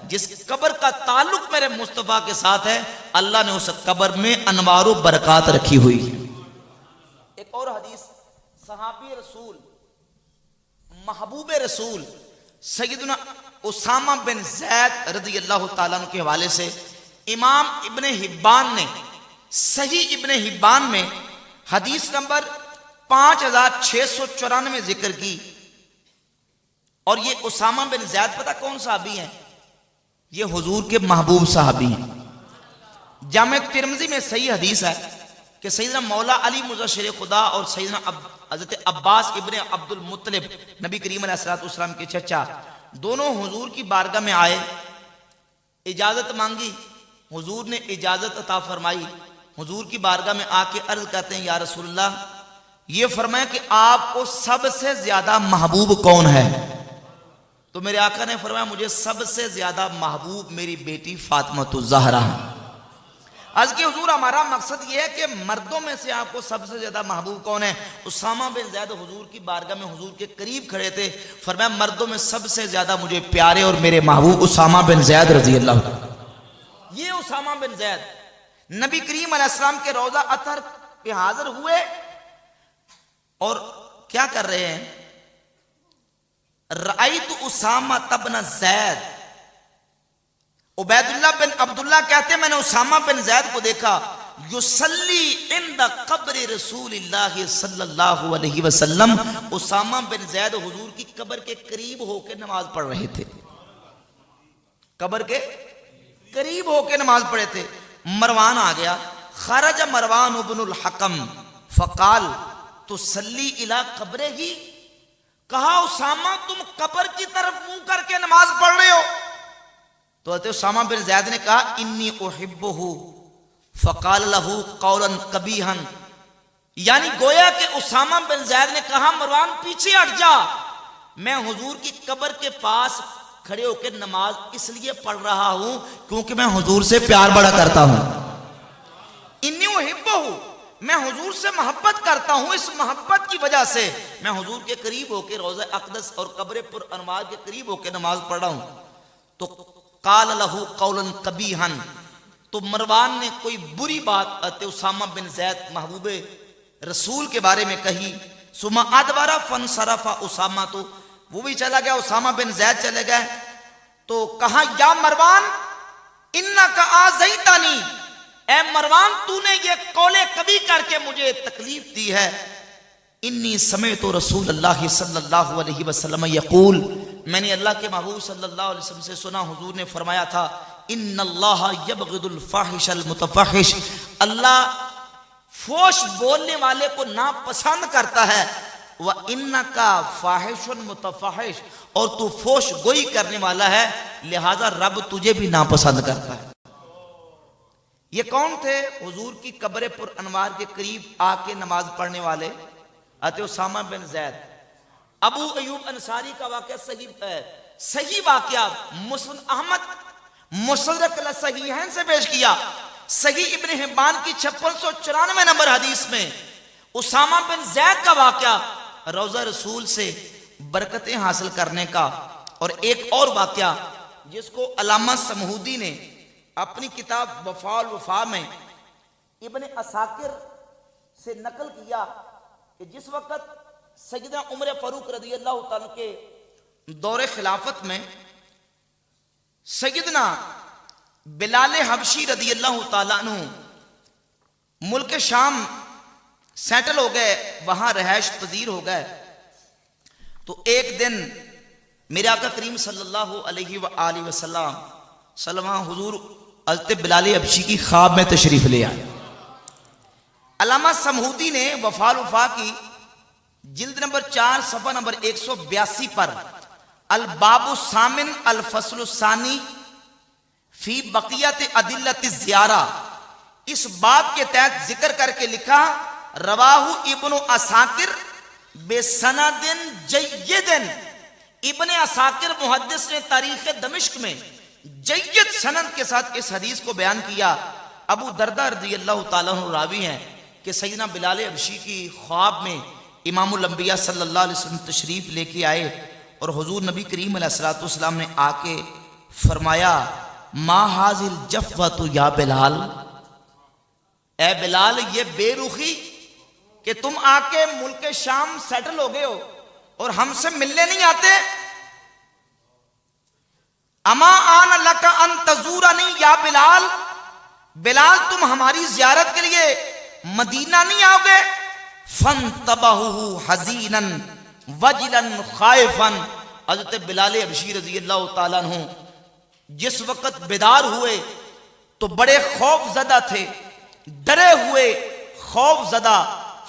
جس قبر کا تعلق میرے مصطفیٰ کے ساتھ ہے، اللہ نے اس قبر میں انوار و برکات رکھی ہوئی ہے۔ ایک اور حدیث صحابی رسول محبوب رسول سیدنا اسامہ بن زید رضی اللہ تعالیٰ عنہ کے حوالے سے امام ابن حبان نے صحیح ابن حبان میں حدیث نمبر 5694 ذکر کی، اور یہ اسامہ بن زید پتہ کون صحابی ہیں؟ یہ حضور کے محبوب صحابی ہیں۔ جامع ترمذی میں صحیح حدیث ہے کہ سیدنا مولا علی مظہر خدا اور سیدنا حضرت عباس ابن عبد المطلب نبی کریم علیہ الصلوۃ والسلام کے چچا دونوں حضور کی بارگاہ میں آئے، اجازت مانگی، حضور نے اجازت عطا فرمائی، حضور کی بارگاہ میں آ کے عرض کرتے ہیں یا رسول اللہ، یہ فرمایا کہ آپ کو سب سے زیادہ محبوب کون ہے؟ تو میرے آقا نے فرمایا مجھے سب سے زیادہ محبوب میری بیٹی فاطمہ الزہرا ہے۔ آج کے حضور ہمارا مقصد یہ ہے کہ مردوں میں سے آپ کو سب سے زیادہ محبوب کون ہے؟ اسامہ بن زید حضور کی بارگاہ میں حضور کے قریب کھڑے تھے، فرمایا مردوں میں سب سے زیادہ مجھے پیارے اور میرے محبوب اسامہ بن زید رضی اللہ عنہ۔ یہ اسامہ بن زید نبی کریم علیہ السلام کے روضہ اطہر پہ حاضر ہوئے اور کیا کر رہے ہیں؟ رأیت اسامہ بن زید، عبید اللہ بن عبداللہ کہتے ہیں میں نے اسامہ بن زید کو دیکھا یصلی عند قبر رسول اللہ صلی اللہ علیہ وسلم، اسامہ بن زید حضور کی قبر کے قریب ہو کے نماز پڑھ رہے تھے، قبر کے قریب ہو کے نماز پڑھے تھے۔ مروان آ گیا، خرج مروان بن الحکم فقال تصلی الی قبرہ، کہا اسامہ تم قبر کی طرف منہ کر کے نماز پڑھ رہے ہو؟ تو حضرت اسامہ بن زید نے کہا انی احبہ، فقال لہو قولا قبیحا، یعنی گویا کہ اسامہ بن زید نے کہا مروان پیچھے ہٹ جا، میں حضور کی قبر کے پاس کھڑے ہو کے نماز اس لیے پڑھ رہا ہوں کیونکہ میں حضور سے پیار بڑا کرتا ہوں۔ انی احبہ، میں حضور سے محبت کرتا ہوں، اس محبت کی وجہ سے میں حضور کے قریب ہو کے روضہ اقدس اور قبر پر انوار کے قریب ہو کے نماز پڑھ رہا ہوں۔ تو قال لہ قولا قبیحا، تو مروان نے کوئی بری بات اسامہ بن زید محبوب رسول کے بارے میں کہی۔ ثم ادبر فانصرف اسامہ، تو وہ بھی چلا گیا، اسامہ بن زید چلے گئے۔ تو کہا یا مروان انک آذیتنی، اے مروان تو نے یہ قول کبھی کر کے مجھے تکلیف دی ہے۔ انی سمعت رسول اللہ صلی اللہ علیہ وسلم یقول، میں نے اللہ کے محبوب صلی اللہ علیہ وسلم سے سنا، حضور نے فرمایا تھا ان اللہ یبغض الفاحش المتفحش، اللہ فوش بولنے والے کو ناپسند کرتا ہے۔ وَإِنَّكَ فَاحِشٌ مُتَفَحِشٌ، اور تو فوش گوئی کرنے والا ہے، لہذا رب تجھے بھی ناپسند کرتا ہے۔ یہ کون تھے؟ حضور کی قبر پر انوار کے قریب آ کے نماز پڑھنے والے حضرت اسامہ بن زید۔ ابو ایوب انصاری کا واقعہ صحیح واقعہ مسند احمد مصدق صحیحین سے پیش کیا۔ صحیح ابن حبان کی 5694 نمبر حدیث میں اسامہ بن زید کا واقعہ روضہ رسول سے برکتیں حاصل کرنے کا، اور ایک اور واقعہ جس کو علامہ سمہودی نے اپنی کتاب وفاء الوفا میں ابن عساکر سے نقل کیا کہ جس وقت سیدنا عمر فاروق رضی اللہ تعالیٰ کے دور خلافت میں سیدنا بلال حبشی رضی اللہ تعالیٰ عنہ ملک شام سیٹل ہو گئے، وہاں رہائش پذیر ہو گئے۔ تو ایک دن میرے آقا کریم صلی اللہ علیہ وآلہ وسلم حضور حضرت بلال حبشی کی خواب میں تشریف لے آئے۔ علامہ سمہودی نے وفاء الوفا کی جلد نمبر 4 صفحہ نمبر 182 پر الباب الثامن الفصل الثانی فی بقیت ادلت الزیارہ، اس باب کے تحت ذکر کر کے لکھا رواہ ابن عساکر بسند جید، ابن عساکر محدث نے تاریخ دمشق میں جید سند کے ساتھ اس حدیث کو بیان کیا۔ ابو دردہ رضی اللہ تعالیٰ عنہ راوی ہیں کہ سیدنا بلال حبشی کی خواب میں امام الانبیاء صلی اللہ علیہ وسلم تشریف لے کے آئے، اور حضور نبی کریم علیہ السلام نے آ کے فرمایا ما حاضر الجفوۃ یا بلال، اے بلال یہ بے رخی کہ تم آ کے ملک شام سیٹل ہو گئے ہو اور ہم سے ملنے نہیں آتے۔ اما آن لک ان تزورنی یا بلال، بلال تم ہماری زیارت کے لیے مدینہ نہیں آؤ گے؟ فانتبہوا حزینا وجلا خائفا، حضرت بلال حبشی رضی اللہ تعالیٰ عنہ جس وقت بیدار ہوئے تو بڑے خوف زدہ تھے، ڈرے ہوئے خوف زدہ۔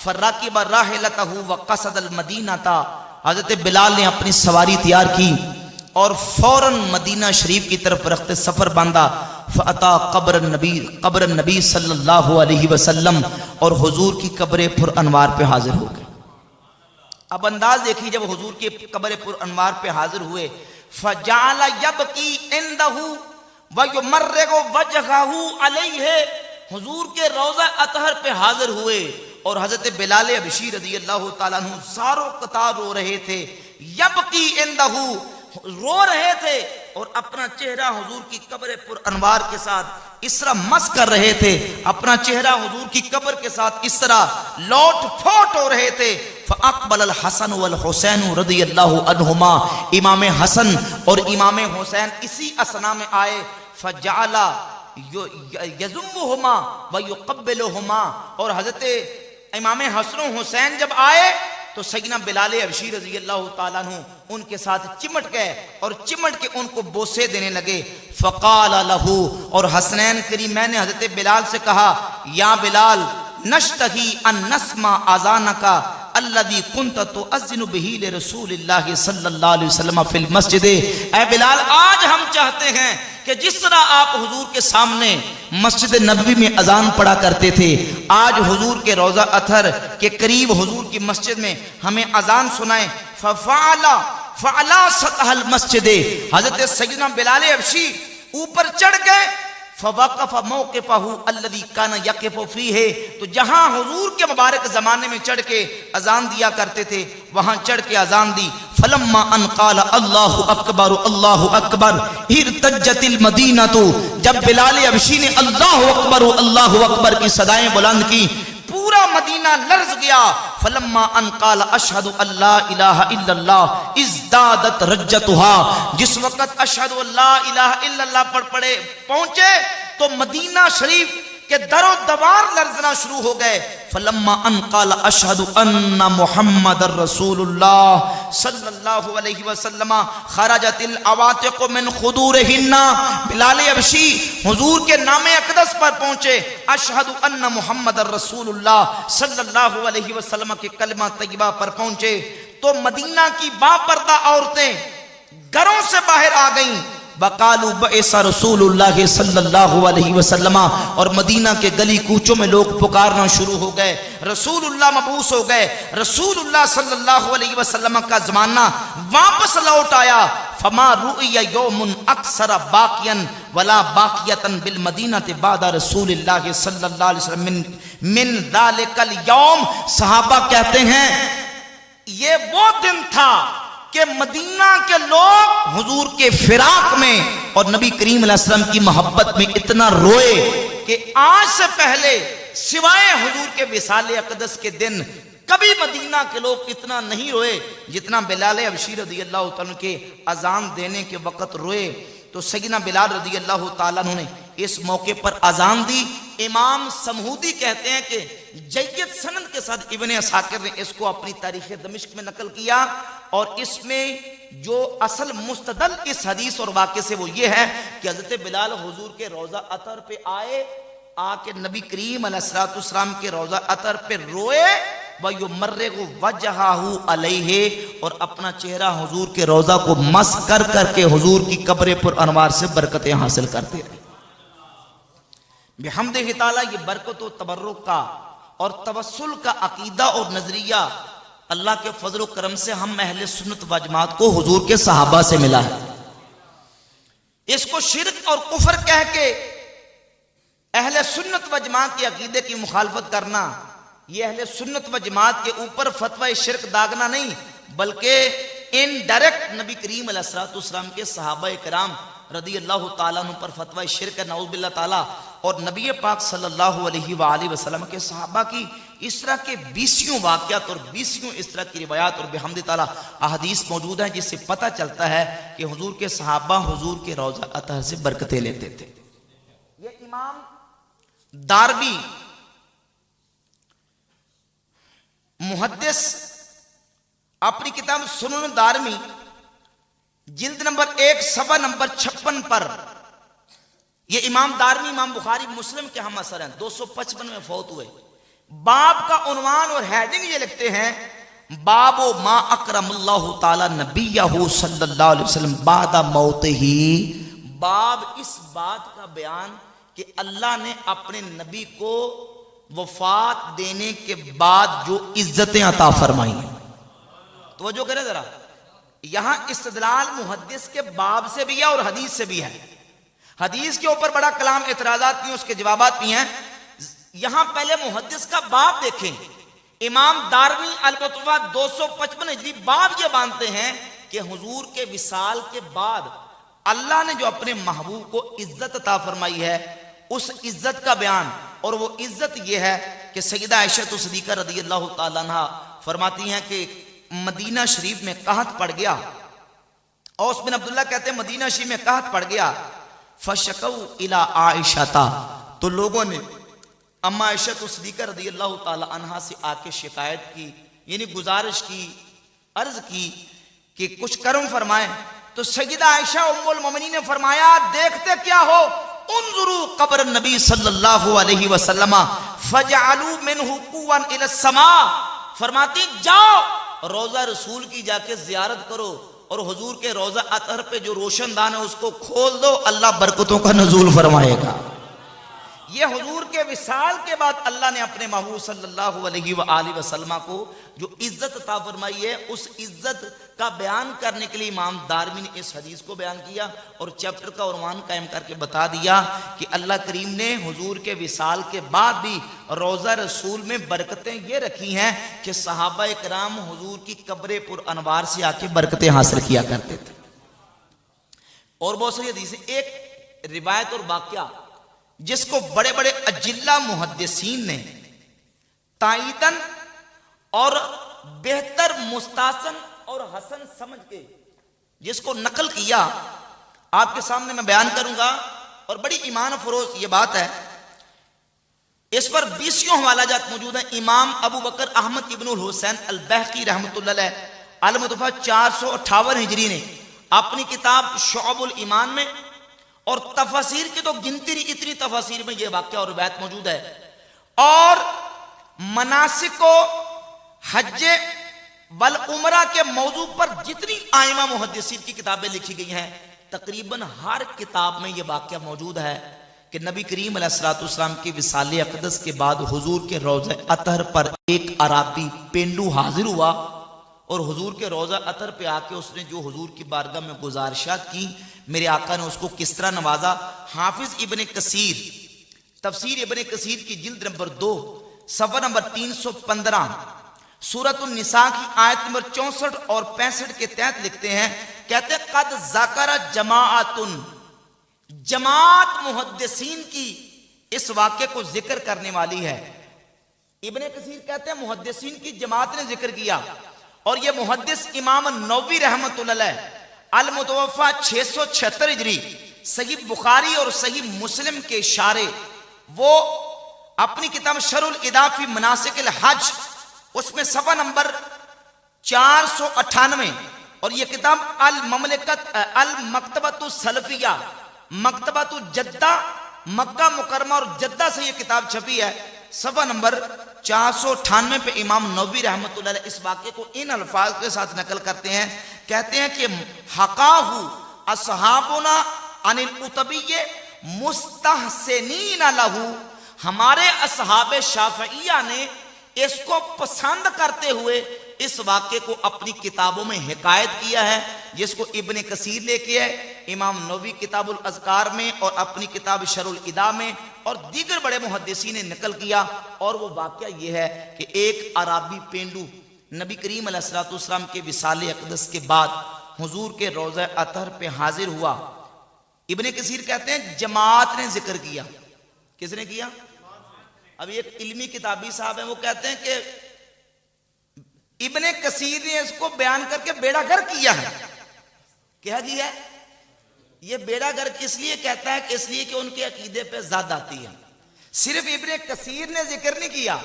فراکب راحلتہ وقصد المدینہ، حضرت بلال نے اپنی سواری تیار کی اور فوراً مدینہ شریف کی طرف رخت سفر باندھا۔ فاتا قبر النبی صلی اللہ علیہ وسلم، اور حضور کی قبر پر انوار پہ حاضر ہو گئے۔ اب انداز دیکھیے، جب حضور کی قبر پر انوار پہ حاضر ہوئے فجعل یبکی عندہ ویمرغ وجہہ علیہ، حضور کے روضہ اطہر پہ حاضر ہوئے اور حضرت بلال حبشی رضی اللہ تعالیٰ عنہ زارو قطار رو رہے تھے، یبکی عندہ رو رہے تھے، اور اپنا چہرہ حضور کی قبر پر انوار کے ساتھ اس طرح مس کر رہے تھے، اپنا چہرہ حضور کی قبر کے ساتھ اس طرح لوٹ پھوٹ ہو رہے تھے۔ فاقبل الحسن والحسین رضی اللہ عنہما، امام حسن اور امام حسین اسی اثنا میں آئے۔ فجعل یذمہما ویقبلہما، اور حضرت امام حسن و حسین جب آئے تو سیدنا بلال حبشی رضی اللہ تعالیٰ عنہ ان کے ساتھ چمٹ گئے اور چمٹ کے ان کو بوسے دینے لگے۔ فقال لہو، اور حسنین کریمین نے حضرت بلال سے کہا یا بلال نشتہی ان نسمع اذانک الذی کنت تؤذن بہ لرسول اللہ صلی اللہ علیہ وسلم فی المسجد، اے بلال آج ہم چاہتے ہیں کہ جس طرح آپ حضور کے سامنے مسجد نبوی میں اذان پڑھا کرتے تھے، آج حضور کے روضہ اطہر کے قریب حضور کی مسجد میں ہمیں اذان سنائیں۔ فعلا سطح المسجد، حضرت سیدنا بلال حبشی اوپر چڑھ گئے، فوقف موقفہ الذی کان یقف فیہ، تو جہاں حضور کے مبارک زمانے میں چڑھ کے اذان دیا کرتے تھے وہاں چڑھ کے اذان دی. فلما ان قال اللہ اکبر اللہ اکبر ارتجت المدینہ، جب بلال حبشی نے اللہ اکبر کی صدائیں بلند کی پورا مدینہ لرز گیا. فلما ان قال اشہد ان لا الہ الا اللہ ازدادت رجتها، جس وقت اشہد ان لا الہ الا اللہ پڑھے پہنچے تو مدینہ شریف کہ در و دوار لرزنا شروع ہو گئے. فلما ان قال اشہد ان محمد رسول اللہ صلی اللہ علیہ وسلم خرجت العواتق من خدورہن، بلال حبشی حضور کے نام اقدس پر پہنچے، اشہد ان محمد رسول اللہ صلی اللہ علیہ وسلم کے کلمہ طیبہ پر پہنچے تو مدینہ کی باپردہ عورتیں گھروں سے باہر آ گئیں. وقالوا بعث رسول اللہ صلی اللہ علیہ وسلم، اور مدینہ کے گلی کوچوں میں لوگ پکارنا شروع ہو گئے رسول اللہ مبعوث ہو گئے، رسول اللہ صلی اللہ علیہ وسلم کا زمانہ واپس لوٹ آیا. فما رؤی یوم اکثر باقیا ولا باقیتا بالمدینہ بعد رسول اللہ صلی اللہ علیہ وسلم من ذالک اليوم. صحابہ کہتے ہیں یہ وہ دن تھا کہ مدینہ کے لوگ حضور کے فراق میں اور نبی کریم علیہ السلام کی محبت میں اتنا روئے کہ آج سے پہلے سوائے حضور کے وصال اقدس کے دن کبھی مدینہ کے لوگ اتنا نہیں روئے جتنا بلال حبشی رضی اللہ تعالیٰ کے اذان دینے کے وقت روئے. تو سیدنا بلال رضی اللہ تعالیٰ نے اس موقع پر اذان دی. امام سمہودی کہتے ہیں کہ جید سند کے ساتھ ابن عساکر نے اس کو اپنی تاریخ دمشق میں نقل کیا، اور اس میں جو اصل مستدل اس حدیث اور واقعے سے وہ یہ ہے کہ حضرت بلال حضور کے روضہ اطہر پہ آئے، آ کے نبی کریم علیہ السلام کے روضہ اطہر پہ روئے، وَيُمَرِّغُ وَجْهَهُ عَلَيْهِ، اور اپنا چہرہ حضور کے روضہ کو مس کر کر کے حضور کی قبر پر انوار سے برکتیں حاصل کرتے رہے. بحمدہ تعالیٰ یہ برکت و تبرک کا اور توسل کا عقیدہ اور نظریہ اللہ کے فضل و کرم سے ہم اہل سنت و جماعت کو حضور کے صحابہ سے ملا ہے. اس کو شرک اور کفر کہہ کے اہل سنت و جماعت کے عقیدے کی مخالفت کرنا، یہ اہل سنت و جماعت کے اوپر فتوی شرک داغنا نہیں، بلکہ ان ڈائریکٹ نبی کریم علیہ السلام کے صحابہ کرام رضی اللہ تعالیٰ عنہ پر فتوی شرک ہے، نعوذ باللہ تعالیٰ. اور نبی پاک صلی اللہ علیہ وآلہ وسلم کے صحابہ کی اس طرح کے 20 واقعات اور 20 اس طرح کی روایات اور بحمد تعالیٰ احادیث موجود ہیں جس سے پتہ چلتا ہے کہ حضور کے صحابہ حضور کے روضہ اطہر سے برکتیں لیتے تھے. یہ امام دارمی محدث اپنی کتاب سنن دارمی جلد نمبر 1 صفحہ نمبر 56 پر، یہ امام دارمی امام بخاری مسلم کے ہم اثر ہیں، 255 میں فوت ہوئے. باب کا عنوان اور ہیڈنگ یہ لکھتے ہیں باب ما اکرم اللہ تعالی نبیہ صلی اللہ علیہ وسلم بعد موتہ، باب اس بات کا بیان کہ اللہ نے اپنے نبی کو وفات دینے کے بعد جو عزتیں عطا فرمائی ہیں. توجہ کریں ذرا، یہاں استدلال محدث کے باب سے بھی ہے اور حدیث سے بھی ہے. حدیث کے اوپر بڑا کلام اعتراضات بھی ہیں، اس کے جوابات بھی ہیں. یہاں پہلے محدث کا باب دیکھیں. امام دارمی البتہ 255 ہجری باب یہ مانتے ہیں کہ حضور کے وصال کے بعد اللہ نے جو اپنے محبوب کو عزت عطا فرمائی ہے اس عزت کا بیان، اور وہ عزت یہ ہے کہ سیدہ عائشہ صدیقہ رضی اللہ تعالیٰ عنہ فرماتی ہیں کہ مدینہ شریف میں قحط پڑ گیا. اوس بن عبداللہ کہتے ہیں مدینہ شریف میں قحط پڑ گیا. فشکوا الی عائشہ، تو لوگوں نے اما عائشہ صدیقہ رضی اللہ تعالی عنہا سے آ کے شکایت کی، یعنی گزارش کی، عرض کی کہ کچھ کرم فرمائیں. تو سیدہ عائشہ ام المومنین نے فرمایا دیکھتے کیا ہو، انظروا قبر النبی صلی اللہ علیہ وسلم فجعلوا منہ قوا الی السماء، فرماتی جاؤ روضہ رسول کی جا کے زیارت کرو اور حضور کے روضہ اطہر پہ جو روشن دان ہے اس کو کھول دو، اللہ برکتوں کا نزول فرمائے گا. یہ حضور کے وصال کے بعد اللہ نے اپنے محبوب صلی اللہ علیہ وآلہ وسلم کو جو عزت عطا فرمائی ہے، اس عزت کا بیان کرنے کے لیے امام دارمی نے اس حدیث کو بیان کیا اور چیپٹر کا عنوان قائم کر کے بتا دیا کہ اللہ کریم نے حضور کے وصال کے بعد بھی روضہ رسول میں برکتیں یہ رکھی ہیں کہ صحابہ اکرام حضور کی قبر پر انوار سے آ کے برکتیں حاصل کیا کرتے تھے۔ اور بہت ساری حدیثیں، ایک روایت اور واقعہ جس کو بڑے بڑے اجلہ محدثین نے تائیدن اور بہتر مستحسن اور حسن سمجھ کے جس کو نقل کیا، آپ کے سامنے میں بیان کروں گا، اور بڑی ایمان فروز یہ بات ہے۔ اس پر 20 حوالہ جات موجود ہیں۔ امام ابو بکر احمد ابن الحسین البیہقی رحمۃ اللہ علیہ المتوفی 458 ہجری نے اپنی کتاب شعب الایمان میں، اور تفاسیر کی تو گنتی نہیں، اتنی تفاسیر میں یہ واقعہ اور روایت موجود ہے، اور مناسک و حج والعمرہ کے موضوع پر جتنی آئمہ محدثین کی کتابیں لکھی گئی ہیں، تقریباً ہر کتاب میں یہ واقعہ موجود ہے کہ نبی کریم علیہ السلام کی وصال اقدس کے بعد حضور کے روضہ اطہر پر ایک عربی پینڈو حاضر ہوا، اور حضور کے روضہ اطہر پہ آ کے اس نے جو حضور کی بارگاہ میں گزارشات کی، میرے آقا نے اس کو کس طرح نوازا۔ حافظ ابن کثیر تفسیر ابن کثیر کی جلد نمبر 2 صفحہ نمبر 315 سورۃ النساء کی آیت نمبر 64 اور 65 کے تحت لکھتے ہیں، کہتے ہیں قد ذکر جماعت محدثین کی اس واقعے کو ذکر کرنے والی ہے۔ ابن کثیر کہتے ہیں محدثین کی جماعت نے ذکر کیا، اور یہ محدث امام نووی رحمۃ اللہ علیہ المتوفی 676 ہجری صحیح بخاری اور صحیح مسلم کے شارح، وہ اپنی کتاب شرح الاداب فی مناسک الحج، اس میں صفحہ نمبر 498، اور یہ کتاب المکتبۃ السلفیہ مکتبۃ جدہ مکہ مکرمہ اور جدہ سے یہ کتاب چھپی ہے، صفحہ نمبر 498 پہ امام نووی رحمۃ اللہ علیہ اس واقعے کو ان الفاظ کے ساتھ نقل کرتے ہیں، کہتے ہیں کہ حقاہ اصحابنا عن القطبی مستحسنین لہو، ہمارے اصحاب شافعیہ نے اس کو پسند کرتے ہوئے اس واقعے کو اپنی کتابوں میں حکایت کیا ہے، جس کو ابن کثیر لے کے ہے، امام نووی کتاب الاذکار میں اور اپنی کتاب شرح الاداب میں، اور دیگر بڑے محدثین نے نقل کیا۔ اور وہ واقعہ یہ ہے کہ ایک عربی پینڈو نبی کریم علیہ السلام کے وصال اقدس کے بعد حضور کے روضہ اطہر پہ حاضر ہوا۔ ابن کثیر کہتے ہیں جماعت نے ذکر کیا۔ کس نے کیا؟ اب ایک علمی کتابی صاحب ہیں، وہ کہتے ہیں کہ ابن کثیر نے اس کو بیان کر کے بیڑا گر کیا ہے۔ کیا جی ہے یہ بیڑا گر کس لیے کہتا ہے؟ کہ اس لیے کہ ان کے عقیدے پہ زد آتی ہے۔ صرف ابن کثیر نے ذکر نہیں کیا،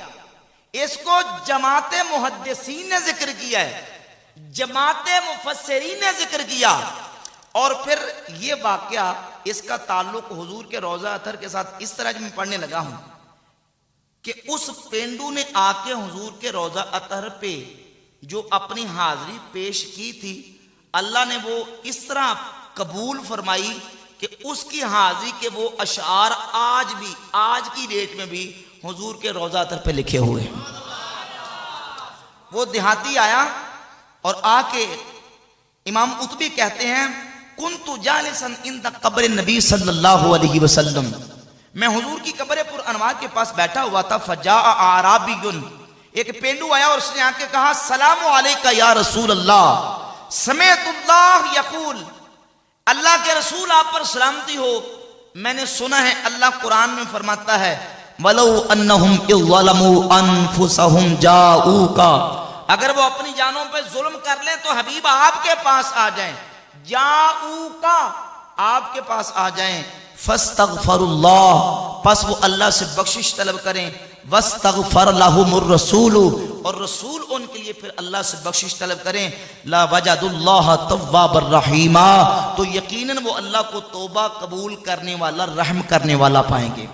اس کو جماعت محدثین نے ذکر کیا ہے، جماعت مفسرین نے ذکر کیا، اور پھر یہ واقعہ اس کا تعلق حضور کے روضہ اطہر کے ساتھ اس طرح میں پڑھنے لگا ہوں کہ اس پینڈو نے آ کے حضور کے روضہ اطہر پہ جو اپنی حاضری پیش کی تھی، اللہ نے وہ اس طرح قبول فرمائی کہ اس کی حاضری کے وہ اشعار آج بھی، آج کی ڈیٹ میں بھی حضور کے روضہ اطہر پہ لکھے ہوئے ہیں۔ وہ دیہاتی آیا اور آ کے امام قطبی کہتے ہیں کنت جالسا عند قبر نبی صلی اللہ علیہ وسلم، میں حضور کی قبر پر انوار کے پاس بیٹھا ہوا تھا، فجاء اعرابی، ایک پینڈو آیا اور اس نے آ کے کہا السلام علیکہ یا رسول اللہ، سمعت اللہ یقول، اللہ کے رسول آپ پر سلامتی ہو، میں نے سنا ہے اللہ قرآن میں فرماتا ہے وَلَوْ أَنَّهُمْ إِذْ ظَلَمُوا أَنفُسَهُمْ جَاءُوكَ، اگر وہ اپنی جانوں پہ ظلم کر لیں تو حبیب آپ کے پاس آ جائیں، جاؤکا آپ کے پاس آ جائیں، فاستغفر اللہ، پس وہ اللہ سے بخشش طلب کریں، واستغفر لهم الرسول، اور رسول ان کے لیے پھر اللہ سے بخشش طلب کریں، لا وجد اللہ تواب الرحیم، تو یقیناً وہ اللہ کو توبہ قبول کرنے والا، رحم کرنے والا پائیں گے۔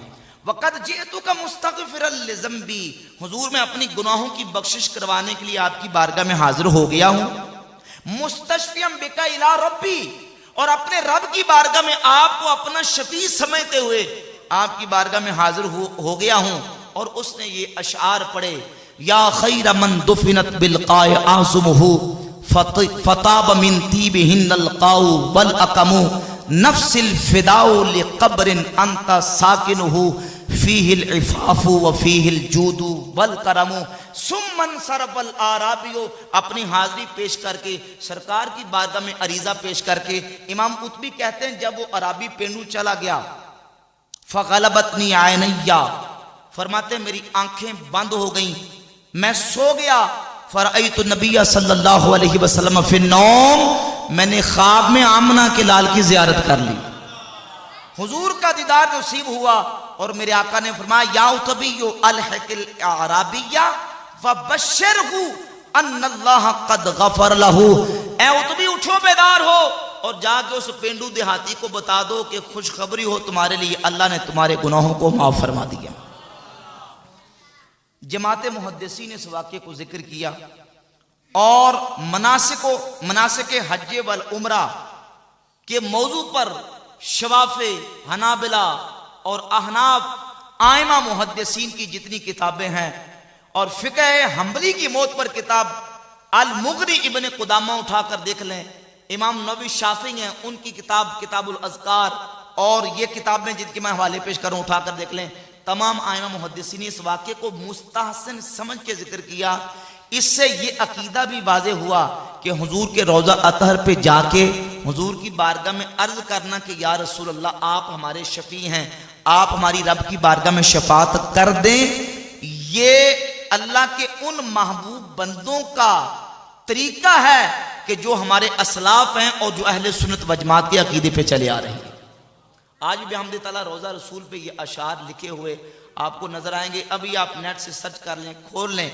وقد جئتک مستغفرا لذنبی، حضور میں اپنی گناہوں کی بخشش کروانے کے لیے آپ کی بارگاہ میں حاضر ہو گیا ہوں، مستشفیا بک الی ربی، اور اپنے رب کی بارگاہ میں آپ کو اپنا شفیع سمجھتے ہوئے آپ کی بارگاہ میں حاضر ہو گیا ہوں. اور اس نے یہ اشعار پڑھے، یا خیر من دفنت بالقاء اعظمہ فطاب من طیبہن القاء والاقم نفس الفداء لقبر انت ساکنہ فیہ العفاف وفیہ الجود والکرم. ثم انصرف الاعرابی، اپنی حاضری پیش کر کے سرکار کی بارگاہ میں عریضہ پیش کر کے امام قطبی کہتے ہیں جب وہ عرابی پینڈو چلا گیا، فغلبتنی عینیا، فرماتے ہیں میری آنکھیں بند ہو گئیں، میں سو گیا. فرأیت النبی صلی اللہ علیہ وسلم فی النوم، میں نے خواب میں آمنہ کے لال کی زیارت کر لی، حضور کا دیدار نصیب ہوا. اور میرے آقا نے فرمایا یا عتبی الحق الاعرابی فبشرہ ان اللہ قد غفر لہ، اے عتبی اٹھو بیدار ہو اور جا کے اس پینڈو دیہاتی کو بتا دو کہ خوشخبری ہو تمہارے لیے، اللہ نے تمہارے گناہوں کو معاف فرما دیا. جماعت محدثین نے اس واقعے کو ذکر کیا اور مناسک حج والعمرہ کے موضوع پر شوافع، حنابلہ اور احناف ائمہ محدثین کی جتنی کتابیں ہیں اور فقہ حنبلی کی موت پر کتاب المغنی ابن قدامہ اٹھا کر دیکھ لیں. امام نووی شافعی ہیں، ان کی کتاب کتاب الاذکار اور یہ کتابیں جن کے میں حوالے پیش کروں اٹھا کر دیکھ لیں. تمام ائمہ محدثین نے اس واقعے کو مستحسن سمجھ کے ذکر کیا. اس سے یہ عقیدہ بھی واضح ہوا کہ حضور کے روضہ اطہر پہ جا کے حضور کی بارگاہ میں عرض کرنا کہ یا رسول اللہ آپ ہمارے شفیع ہیں، آپ ہماری رب کی بارگاہ میں شفاعت کر دیں، یہ اللہ کے ان محبوب بندوں کا طریقہ ہے کہ جو ہمارے اسلاف ہیں اور جو اہل سنت و جماعت کے عقیدے پہ چلے آ رہے ہیں. آج بھی بحمد تعالیٰ روضہ رسول پہ یہ اشعار لکھے ہوئے آپ کو نظر آئیں گے. ابھی آپ نیٹ سے سرچ کر لیں، کھول لیں،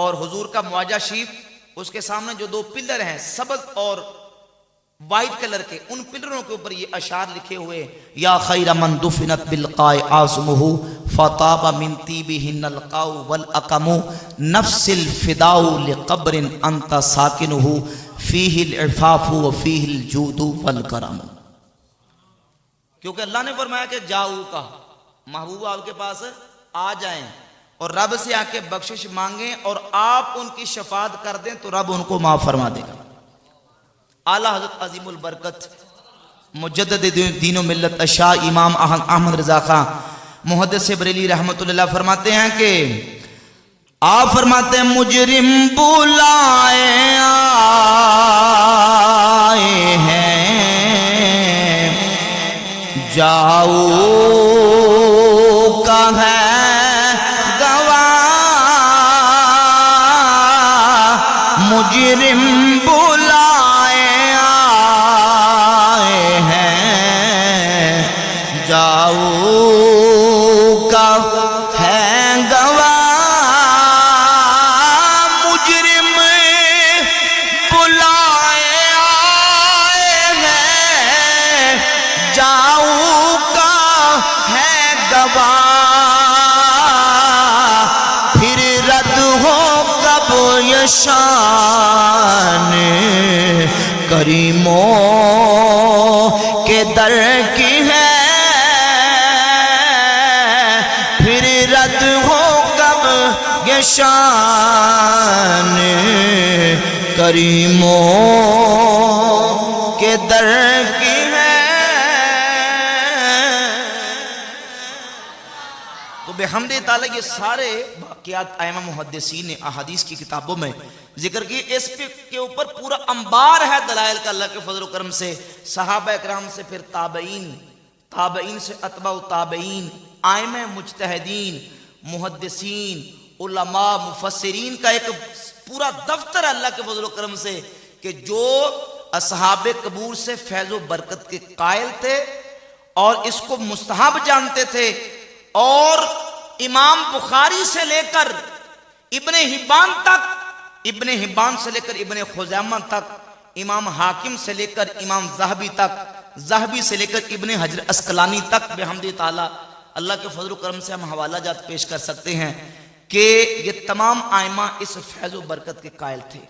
اور حضور کا معاجہ شریف، اس کے سامنے جو 2 پلر ہیں سبز اور وائٹ کلر کے، ان پلروں کے اوپر یہ اشعار لکھے ہوئے، یا خیر من دفنت بالقاء اعظمہ فطاب من طیبہن القاء والاقم نفس الفداء لقبر انت ساکنہ فیہ العفاف وفیہ الجود والکرم. کیونکہ اللہ نے فرمایا کہ جاؤ کا محبوب آپ کے پاس آ جائیں اور رب سے آ کے بخشش مانگیں اور آپ ان کی شفاعت کر دیں تو رب ان کو معاف فرما دے گا. اعلیٰ حضرت عظیم البرکت مجدد دین و ملت اشاع امام احمد رضا خان محدث بریلی رحمت اللہ فرماتے ہیں کہ آپ فرماتے ہیں مجرم بلائے آئے ہیں، جاؤ کا ہے گواہ، مجرم بلائے آئے ہیں، جاؤ کا ہے گواہ، مجرم بلائے آئے ہیں، جاؤ کا ہے گواہ، پھر رد ہو کب یہ شان کریموں کے در کی ہے، پھر رد ہو کب یہ شان کریموں کے در کی ہے. تو بحمد تعالیٰ یہ سارے واقعات ائمہ محدثین نے احادیث کی کتابوں میں ذکر کی. اس کے اوپر پورا انبار ہے دلائل کا اللہ کے فضل و کرم سے، صحابہ اکرام سے، پھر تابعین سے اتباع تابعین، ائمہ مجتہدین، محدثین، علماء، مفسرین کا ایک پورا دفتر اللہ کے فضل و کرم سے کہ جو اصحاب قبور سے فیض و برکت کے قائل تھے اور اس کو مستحب جانتے تھے، اور امام بخاری سے لے کر ابن حبان تک، ابن حبان سے لے کر ابن خزیمہ تک، امام حاکم سے لے کر امام ذہبی تک، ذہبی سے لے کر ابن حجر اسقلانی تک بحمد تعالی اللہ کے فضل و کرم سے ہم حوالہ جات پیش کر سکتے ہیں کہ یہ تمام ائمہ اس فیض و برکت کے قائل تھے.